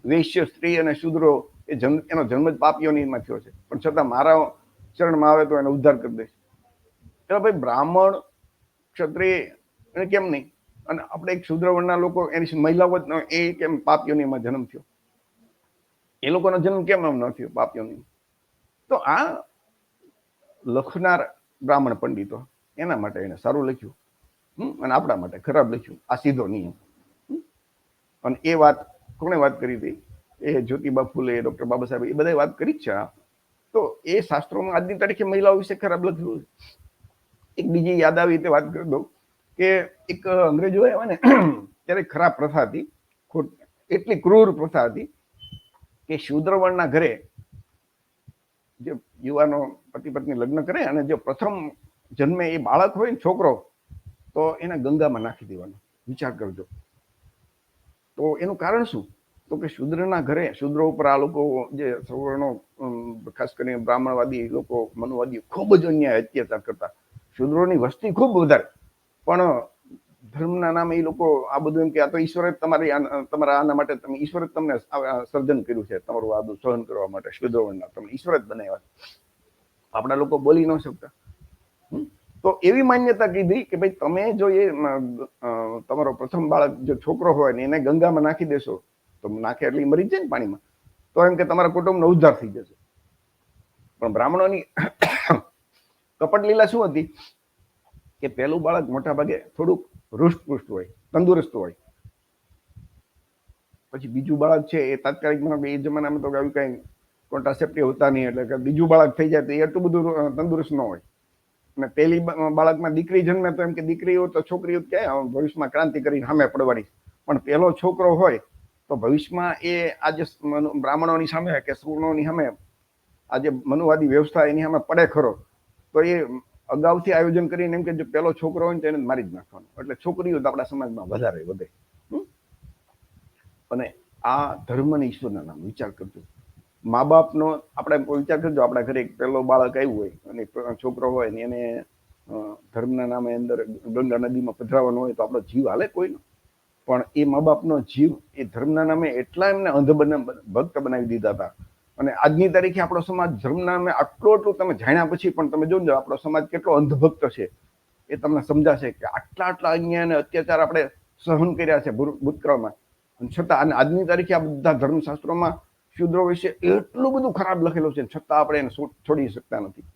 વૈશ્ય, સ્ત્રી અને શૂદ્રો એનો જન્મ જ પાપ યોનિમાં થયો છે, પણ છતાં મારા ચરણમાં આવે તો એને ઉદ્ધાર કરી દઈશ. એટલે ભાઈ બ્રાહ્મણ, ક્ષત્રિય એને કેમ નહીં? અને આપણે એક શૂદ્ર વર્ણના લોકો, એની મહિલાઓ એ કેમ પાપ યોનિમાં જન્મ થયો? એ લોકોનો જન્મ કેમ એમ ન થયો પાપ યોનિમાં? તો આ લખનાર બ્રાહ્મણ પંડિતો એના માટે એને સારું લખ્યું અને આપણા માટે ખરાબ લખ્યું. આ સીધો નિયમ. અને એ વાત કોણે વાત કરી હતી? એ જ્યોતિબા ફૂલે, ડોક્ટર બાબા સાહેબ, એ બધા વાત કરી જ છે. તો એ શાસ્ત્રોમાં આજની તારીખે મહિલાઓ વિશે ખરાબ લખ્યું. એક બીજી યાદ આવી રીતે વાત કરી દઉં કે એક અંગ્રેજો આવ્યા ને ત્યારે ખરાબ પ્રથા હતી, એટલી ક્રૂર પ્રથા હતી કે શૂદ્ર વર્ણના ઘરે જે યુવાનો પતિ પત્ની લગ્ન કરે અને જે પ્રથમ જન્મે એ બાળક હોય ને, છોકરો, તો એને ગંગામાં નાખી દેવાનો. વિચાર કરજો. તો એનું કારણ શું? તો કે શૂદ્રના ઘરે, શૂદ્રો ઉપર આ લોકો જે સવર્ણો, ખાસ કરીને બ્રાહ્મણવાદી લોકો, મનુવાદી, ખૂબ જ અન્યાય અત્યાચાર કરતા. શૂદ્રોની વસ્તી ખૂબ વધારે, પણ ધર્મના નામે એ લોકો આ બધું એમ કે આ તો ઈશ્વરે તમારા આના માટે, તમે ઈશ્વરે તમને સર્જન કર્યું છે તમારું આ બધું સહન કરવા માટે. શૂદ્ર વર્ણના તમને ઈશ્વર જ બનાવ્યા. આપણા લોકો બોલી ન શકતા. તો એવી માન્યતા કીધી કે ભાઈ તમે જો એ તમારો પ્રથમ બાળક જો છોકરો હોય ને એને ગંગામાં નાખી દેશો, તો નાખે એટલે મરી જાય ને પાણીમાં, તો એમ કે તમારા કુટુંબનો ઉદ્ધાર થઈ જશે. પણ બ્રાહ્મણોની કપટ લીલા શું હતી કે પહેલું બાળક મોટા ભાગે થોડુંક હૃષ્ટપુષ્ટ હોય, તંદુરસ્ત હોય. પછી બીજું બાળક છે એ તાત્કાલિક, એ જમાનામાં તો આવી કઈ કોન્ટ્રાસેપ્ટિવ હોતા નહીં, એટલે કે બીજું બાળક થઈ જાય તો એ એટલું બધું તંદુરસ્ત ન હોય. અને પહેલી બાળકમાં દીકરી જન્મે તો એમ કે દીકરીઓ તો છોકરીઓ ક્યાં ભવિષ્યમાં ક્રાંતિ કરીને સામે પડવાની, પણ પહેલો છોકરો હોય તો ભવિષ્યમાં એ આજે બ્રાહ્મણોની સામે કે સવર્ણોની સામે આજે મનુવાદી વ્યવસ્થા એની સામે પડે ખરો, તો એ અગાઉથી આયોજન કરીને એમ કે જો પહેલો છોકરો હોય ને તેને મારી જ નાખવાનો. એટલે છોકરીઓ આપણા સમાજમાં વધારે વધે. અને આ ધર્મ અને ઈશ્વરના નામ. વિચાર કરજો. મા બાપનો આપણે વિચાર કરજો, આપણા ઘરે એક પહેલો બાળક આવ્યું હોય અને છોકરો હોય ને એને ધર્મના નામે અંદર ગંગા નદીમાં પધરાવવાનો હોય તો આપણો જીવ હાલે કોઈનો? પણ એ મા બાપનો જીવ એ ધર્મના નામે એટલા એમને ભક્ત બનાવી દીધા હતા. અને આજની તારીખે આપણો સમાજ ધર્મના નામે આટલું તમે જાણ્યા પછી પણ તમે જોજો આપણો સમાજ કેટલો અંધભક્ત છે એ તમને સમજાશે કે આટલા અન્યાય અને અત્યાચાર આપણે સહન કર્યા છે ભૂતકાળમાં. છતાં આજની તારીખે આ બધા ધર્મશાસ્ત્રોમાં શૂદ્રો વિશે એટલું બધું ખરાબ લખેલું છે, છતાં આપણે એને છોડી શકતા નથી.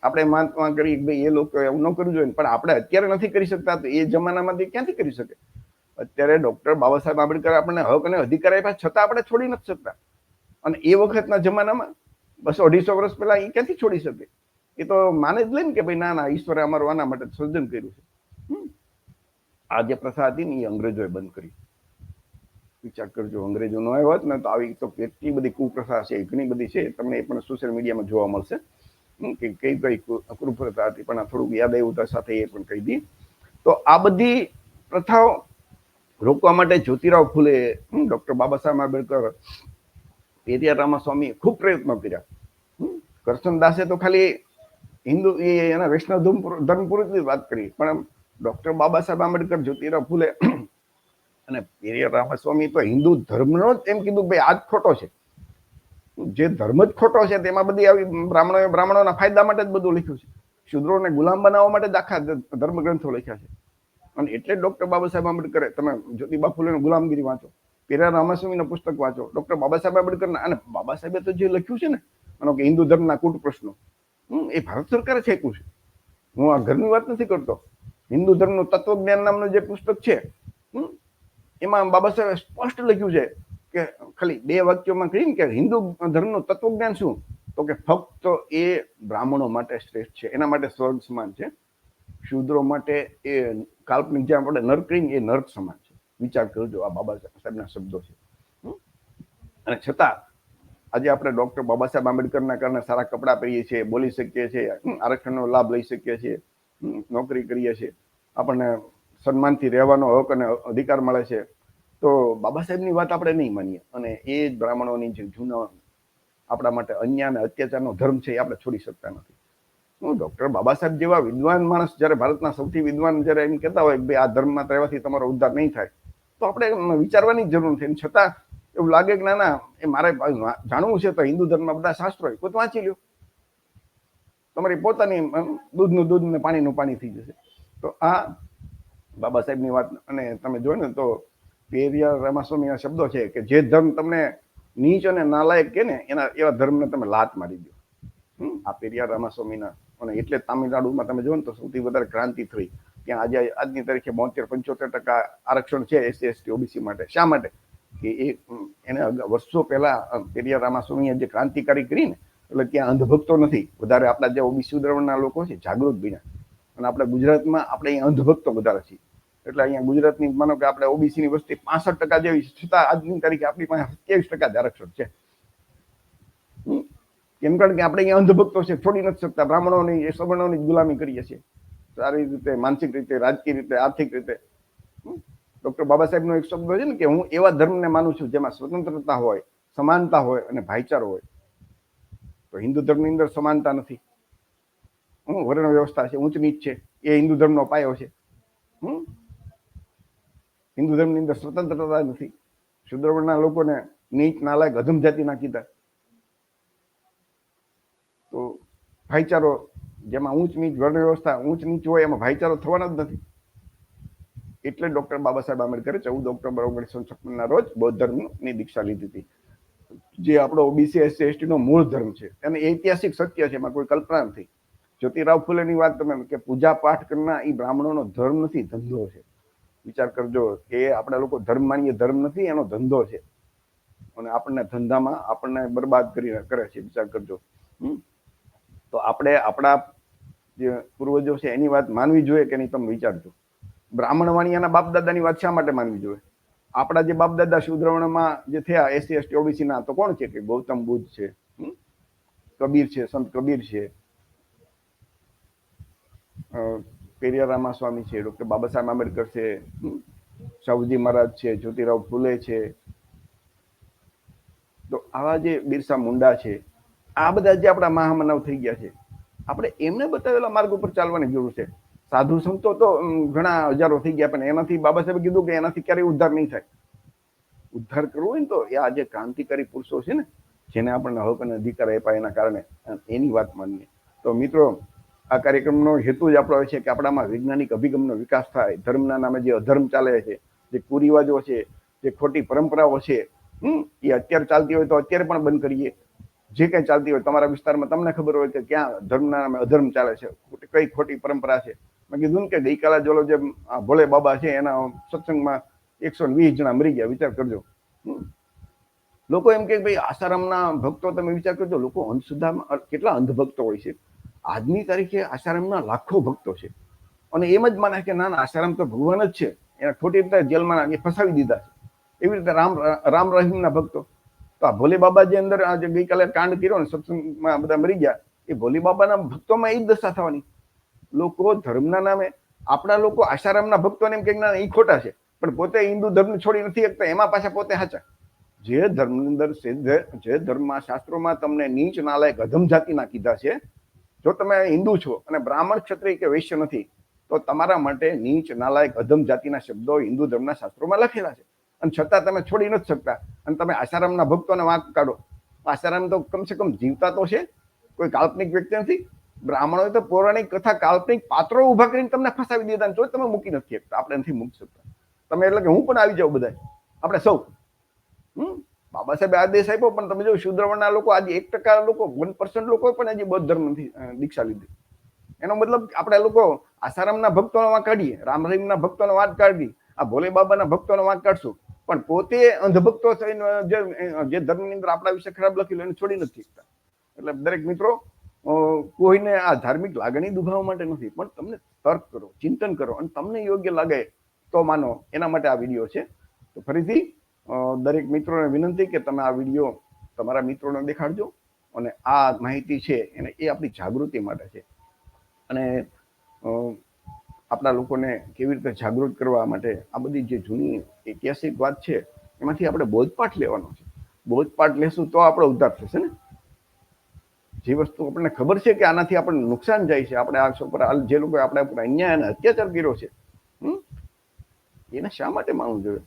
આપણે માનવા કરી ભાઈ એ લોકો એવું ન કરવું જોઈએ, પણ આપણે અત્યારે નથી કરી શકતા તો એ જમાનામાંથી ક્યાંથી કરી શકે? અત્યારે ડોક્ટર બાબા સાહેબ આંબેડકર આપણને હક અને અધિકાર આપ્યા છતાં આપણે છોડી નથી શકતા. અને એ વખતના જમાનામાં 200-250 વર્ષ પહેલા એ ક્યાંથી છોડી શકે? એ તો માને જ લે ને કે ભાઈ ના ઈશ્વરે અમારું આના માટે સર્જન કર્યું છે. આ જે પ્રથા હતી ને એ અંગ્રેજોએ બંધ કરી. વિચાર કરજો, અંગ્રેજો નો આવ્યો હોત ને તો આવી તો કેટલી બધી કુપ્રથા છે, ઘણી બધી છે. તમને એ પણ સોશિયલ મીડિયામાં જોવા મળશે કે કઈ કઈ કુપ્રથા હતી. પણ થોડુંક યાદ આવ્યું સાથે એ પણ કહી દી. તો આ બધી પ્રથાઓ રોકવા માટે જ્યોતિરાવ ફૂલે, ડોક્ટર બાબા સાહેબ આંબેડકર, પેરિયાર રામાસ્વામી ખૂબ પ્રયત્નો કર્યા. કરશનદાસે તો ખાલી હિન્દુ એના વૈષ્ણવ ધર્મ પૂરી વાત કરી, પણ ડોક્ટર બાબા સાહેબ આંબેડકર, જ્યોતિરાવ ફૂલે અને પેરિયાર રામાસ્વામી તો હિન્દુ ધર્મનો જ એમ કીધું ભાઈ આ જ ખોટો છે. જે ધર્મ જ ખોટો છે તેમાં બધી આવી બ્રાહ્મણોના ફાયદા માટે જ બધું લખ્યું છે. શુદ્રોને ગુલામ બનાવવા માટે જ આખા ધર્મ ગ્રંથો લખ્યા છે. અને એટલે ડોક્ટર બાબા સાહેબ આંબેડકરે, તમે જ્યોતિબા ફૂલેનું ગુલામગીરી વાંચો, પેરિયાર રામાસ્વામીના પુસ્તક વાંચો, ડોક્ટર બાબા સાહેબ આંબેડકરના, અને બાબા સાહેબે તો જે લખ્યું છે ને માનો કે હિન્દુ ધર્મના કૂટ પ્રશ્નો, એ ભારત સરકારે છાપ્યું છે. હું આ ઘરની વાત નથી કરતો. હિન્દુ ધર્મનું તત્વજ્ઞાન નામનું જે પુસ્તક છે, એમાં બાબા સાહેબે સ્પષ્ટ લખ્યું છે કે ખાલી 2 વાક્યોમાં કહીને કે હિન્દુ ધર્મનું તત્વજ્ઞાન શું, તો કે ફક્ત એ બ્રાહ્મણો માટે શ્રેષ્ઠ છે, એના માટે સ્વર્ગ સમાન છે. શૂદ્રો માટે એ કાલ્પનિક જે આપણે નર્ક કહીએ એ નર્ક સમાન છે. વિચાર કરજો, આ બાબા સાહેબના શબ્દો છે. અને છતાં આજે આપણે ડોક્ટર બાબા સાહેબ આંબેડકરના કારણે સારા કપડાં પહેરીએ છીએ, બોલી શકીએ છીએ, આરક્ષણનો લાભ લઈ શકીએ છીએ, નોકરી કરીએ છીએ, આપણને સન્માનથી રહેવાનો હક અને અધિકાર મળે છે. તો બાબા સાહેબની વાત આપણે નહીં માનીએ અને એ જ બ્રાહ્મણોની જે જૂના આપણા માટે અન્યાય અને અત્યાચારનો ધર્મ છે એ આપણે છોડી શકતા નથી. ડોક્ટર બાબા સાહેબ જેવા વિદ્વાન માણસ જયારે ભારતના સૌથી વિદ્વાન જયારે એમ કહેતા હોય કે ભાઈ આ ધર્મમાં રહેવાથી તમારો ઉદ્ધાર નહીં થાય, તો આપણે વિચારવાની જરૂર નથી. છતાં એવું લાગે કે ના એ મારે જાણવું છે તો હિન્દુ ધર્મમાં બધા શાસ્ત્રો હોય, કોઈ વાંચી લ્યો, તમારી પોતાની દૂધનું દૂધ ને પાણીનું પાણી થઈ જશે. તો આ બાબા સાહેબની વાત. અને તમે જો ને તો પેરિયાર રામાસ્વામીના શબ્દો છે કે જે ધર્મ તમને નીચ અને નાલાયક કે ને એવા ધર્મને તમે લાત મારી દો. આ પેરિયાર રામાસ્વામીના. અને એટલે તામિલનાડુમાં તમે જો ને તો સૌથી વધારે ક્રાંતિ થઈ. ત્યાં આજે આજની તારીખે 72-75% આરક્ષણ છે SC ST OBC માટે. શા માટે? કે એને વર્ષો પહેલા પેરિયાર રામાસ્વામીએ જે ક્રાંતિકારી કરી ને, એટલે ત્યાં અંધભક્તો નથી વધારે. આપણા જે OBC ઉદ્રવણના લોકો છે જાગૃત બન્યા. અને આપણે ગુજરાતમાં આપણે અહીંયા અંધભક્તો વધારે છીએ. એટલે અહીંયા ગુજરાતની માનો કે આપણે ઓબીસીની વસ્તી 65% જેવી, છતાં આજની તારીખે આપણી પાસે 27% જ આરક્ષણ છે. કેમ? કારણ કે આપણે અહીંયા અંધભક્તો છે, છોડી નથી શકતા. બ્રાહ્મણોની એ સવર્ણોની ગુલામી કરીએ છીએ, સારી રીતે, માનસિક રીતે, રાજકીય રીતે, આર્થિક રીતે. ડોક્ટર બાબા સાહેબનો એક શબ્દ છે ને કે હું એવા ધર્મને માનું છું જેમાં સ્વતંત્રતા હોય, સમાનતા હોય અને ભાઈચારો હોય. તો હિન્દુ ધર્મની અંદર સમાનતા નથી, વર્ણ વ્યવસ્થા છે, ઊંચ નીચ છે, એ હિન્દુ ધર્મનો પાયો છે. હિન્દુ ધર્મની અંદર સ્વતંત્રતા નથી. શુદ્રવર્ણના લોકોને નીચ, નાલાયક, અધમ જાતિના કીધા. તો ભાઈચારો, જેમાં ઊંચ નીચ, વર્ણ વ્યવસ્થા, ઊંચ નીચ હોય એમાં ભાઈચારો થવાનો જ નથી. એટલે ડોક્ટર બાબા સાહેબ આંબેડકરે 14 ઓક્ટોબર 1956 રોજ બૌદ્ધ ધર્મની દીક્ષા લીધી હતી, જે આપણો ઓબીસી SC ST નો મૂળ ધર્મ છે. અને ઐતિહાસિક સત્ય છે, એમાં કોઈ કલ્પના નથી. જ્યોતિરાવ ફૂલેની વાત તમે કે પૂજા પાઠ કરનાર એ બ્રાહ્મણોનો ધર્મ નથી, ધંધો છે. વિચાર કરજો કે આપણે લોકો ધર્મ માનીએ, ધર્મ નથી, એનો ધંધો છે. અને આપણને ધંધામાં આપણને બરબાદ કરે છે. વિચાર કરજો. તો આપણે આપણા જે પૂર્વજો છે એની વાત માનવી જોઈએ કે નહીં, તમે વિચારજો. બ્રાહ્મણ વાણિયાના બાપ દાદાની વાત શા માટે માનવી જોઈએ? આપણા જે બાપ દાદા શુદ્રવર્ણમાં જે થયા SC ST OBC ના, તો કોણ છે? કે ગૌતમ બુદ્ધ છે, કબીર છે, સંત કબીર છે, પેરિયાર રામાસ્વામી છે, ડોક્ટર બાબા સાહેબ આંબેડકર છે, સાહુજી મહારાજ છે, જ્યોતિરાવ ફૂલે છે. તો આવા જે બિરસા મુંડા છે, આ બધા જે આપણા મહામાનવ થઈ ગયા છે, આપણે એમને બતાવેલા માર્ગ ઉપર ચાલવાની જરૂર છે. સાધુ સંતો તો ઘણા હજારો થઈ ગયા, પણ એનાથી બાબા સાહેબે કીધું કે એનાથી ક્યારેય ઉદ્ધાર નહીં થાય. ઉદ્ધાર કરવો હોય ને તો એ આ જે ક્રાંતિકારી પુરુષો છે ને, જેને આપણને હક અને અધિકાર આપ્યા, એના કારણે એની વાત માનીએ. તો મિત્રો, આ કાર્યક્રમનો હેતુ જ આપણો છે કે આપણામાં વૈજ્ઞાનિક અભિગમનો વિકાસ થાય. ધર્મના નામે જે અધર્મ ચાલે છે, જે કુરિવાજો છે, જે ખોટી પરંપરાઓ છે, એ અત્યારે ચાલતી હોય તો અત્યારે પણ બંધ કરીએ. જે કંઈ ચાલતી હોય તમારા વિસ્તારમાં, તમને ખબર હોય કે ક્યાં ધર્મના નામે અધર્મ ચાલે છે, કઈ ખોટી પરંપરા છે. મેં કીધું ને કે ગઈકાલે જોલો જે ભોલે બાબા છે એના સત્સંગમાં 120 જણા મરી ગયા, વિચાર કરજો. લોકો એમ કે ભાઈ આસારામના ભક્તો, તમે વિચાર કરજો, લોકો અંધશ્રદ્ધામાં કેટલા અંધભક્તો હોય છે. આજની તારીખે આસારામના લાખો ભક્તો છે અને એમ જ માને કે ના ના આસારામ તો ભગવાન જ છે, એને ખોટી રીતે જેલમાં ફસાવી દીધા છે. એવી રીતે રામ રહીમના ભક્તો, તો આ ભોલે બાબા જે અંદર આજે ગઈકાલે કાંડ કર્યો ને સત્સંગમાં બધા મરી ગયા, એ ભોલે બાબાના ભક્તોમાં એ જ દશા થવાની. લોકો ધર્મના નામે, આપણા લોકો આસારામના ભક્તોને એમ કે ના એ ખોટા છે, પણ પોતે હિન્દુ ધર્મ છોડી નથી શકતા, એમાં પાછા પોતે સાચા. જે ધર્મની અંદર જે ધર્મમાં શાસ્ત્રોમાં તમને નીચ નાલાયક અધમ જાતિના કીધા છે, જો તમે હિન્દુ છો અને બ્રાહ્મણ ક્ષત્રિય કે વૈશ્ય નથી, તો તમારા માટે નીચ નાલાયક અધમ જાતિના શબ્દો હિન્દુ ધર્મના શાસ્ત્રોમાં લખેલા છે, અને છતાં તમે છોડી નથી શકતા. અને તમે આસારામના ભક્તોને વાંક કાઢો. આસારામ તો કમસે કમ જીવતા તો છે, કોઈ કાલ્પનિક વ્યક્તિ નથી. બ્રાહ્મણોએ તો પૌરાણિક કથા કાલ્પનિક પાત્રો ઉભા કરીને તમને ફસાવી દીધા, તો તમે મૂકી નથી શકતા. આપણે નથી મૂકી શકતા. તમે એટલે કે હું પણ આવી જાઉં, બધા આપણે સૌ. બાબા સાહેબ આદેશ આપ્યો, પણ તમે જો શુદ્રવર્ણના લોકો આજે 1% લોકો, 1% લોકો પણ હજી બૌદ્ધ ધર્મ નથી દીક્ષા લીધી. એનો મતલબ આપણે લોકો આસારામના ભક્તોનો વાંક કાઢીએ, રામ રહીમના ભક્તોનો વાંક કાઢીએ, આ ભોલે બાબાના ભક્તોનો વાંક કાઢશું, પણ પોતે અંધભક્તો થઈને જે ધર્મની અંદર આપણા વિશે ખરાબ લખેલું એને છોડી નથી શકતા. એટલે દરેક મિત્રો, કોઈને આ ધાર્મિક લાગણી દુભાવવા માટે નથી, પણ તમને તર્ક કરો, ચિંતન કરો, અને તમને યોગ્ય લાગે તો માનો, એના માટે આ વિડીયો છે. તો ફરીથી દરેક મિત્રોને વિનંતી કે તમે આ વિડીયો તમારા મિત્રોને દેખાડજો, અને આ માહિતી છે એને એ આપણી જાગૃતિ માટે છે. અને આપણા લોકોને કેવી રીતે જાગૃત કરવા માટે આ બધી જે જૂની ઐતિહાસિક વાત છે એમાંથી આપણે બોધપાઠ લેવાનો છે. બોધપાઠ લેશું તો આપણો ઉદ્ધાર થશે ને. જે વસ્તુ આપણને ખબર છે કે આનાથી આપણને નુકસાન જાય છે, આપણે આ ઉપર જે લોકો આપણે ઉપર અન્યાય અને અત્યાચાર કર્યો છે, એને શા માટે માનવું જોઈએ?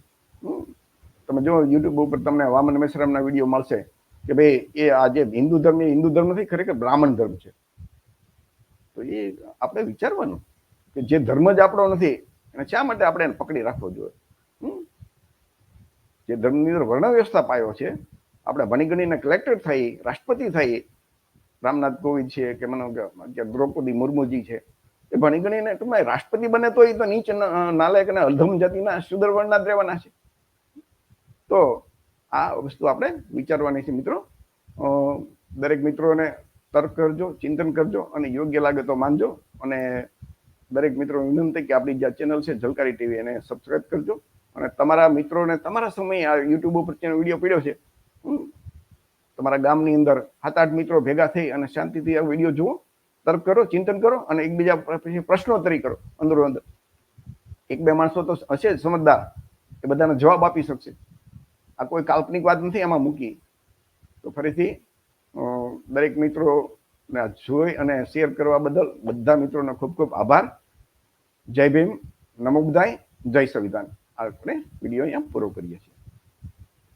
તમે જો યુટ્યુબ ઉપર તમને વામન મેશ્રામના વિડીયો મળશે કે ભાઈ એ આ જે હિન્દુ ધર્મ નથી, ખરેખર બ્રાહ્મણ ધર્મ છે. તો એ આપણે વિચારવાનું કે જે ધર્મ જ આપણો નથી એને શા માટે આપણે એને પકડી રાખવો જોઈએ? જે ધર્મની અંદર વર્ણ વ્યવસ્થા પાયો છે, આપણે ભણી ગણીને કલેક્ટર થઈ, રાષ્ટ્રપતિ થઈ, રામનાથ કોવિંદ છે કે મને દ્રૌપદી મુર્મુજી છે, એ ભણી ગણીને ટૂંકમાં રાષ્ટ્રપતિ બને તો એ તો નીચ નાલાયક અને અધમ જાતિના શુદ્રવર્ણના જ રહેવાના છે. તો આ વસ્તુ આપણે વિચારવાની છે મિત્રો. દરેક મિત્રોને તર્ક કરજો, ચિંતન કરજો, અને યોગ્ય લાગે તો માનજો. અને દરેક મિત્રો વિનંતી કે આપણી જે ચેનલ છે ઝલકારી ટીવી, એને સબસ્ક્રાઇબ કરજો. અને તમારા મિત્રોને તમારા સમયે આ યુટ્યુબ ઉપર વિડીયો પડ્યો છે, તમારા ગામની અંદર 7-8 મિત્રો ભેગા થઈ અને શાંતિથી આ વિડીયો જુઓ, તર્ક કરો, ચિંતન કરો, અને એકબીજા પછી પ્રશ્નોત્તરી કરો અંદરો અંદર. 1-2 માણસો તો હશે સમજદાર, એ બધાને જવાબ આપી શકશે. આ કોઈ કાલ્પનિક વાત નથી આમાં મૂકી. તો ફરીથી દરેક મિત્રોને જોઈ અને શેર કરવા બદલ બધા મિત્રોને ખૂબ ખૂબ આભાર. જય ભીમ, નમો બુદ્ધાય, જય સંવિધાન. આપણે વિડીયો અહીંયા પૂરો કરીએ છીએ.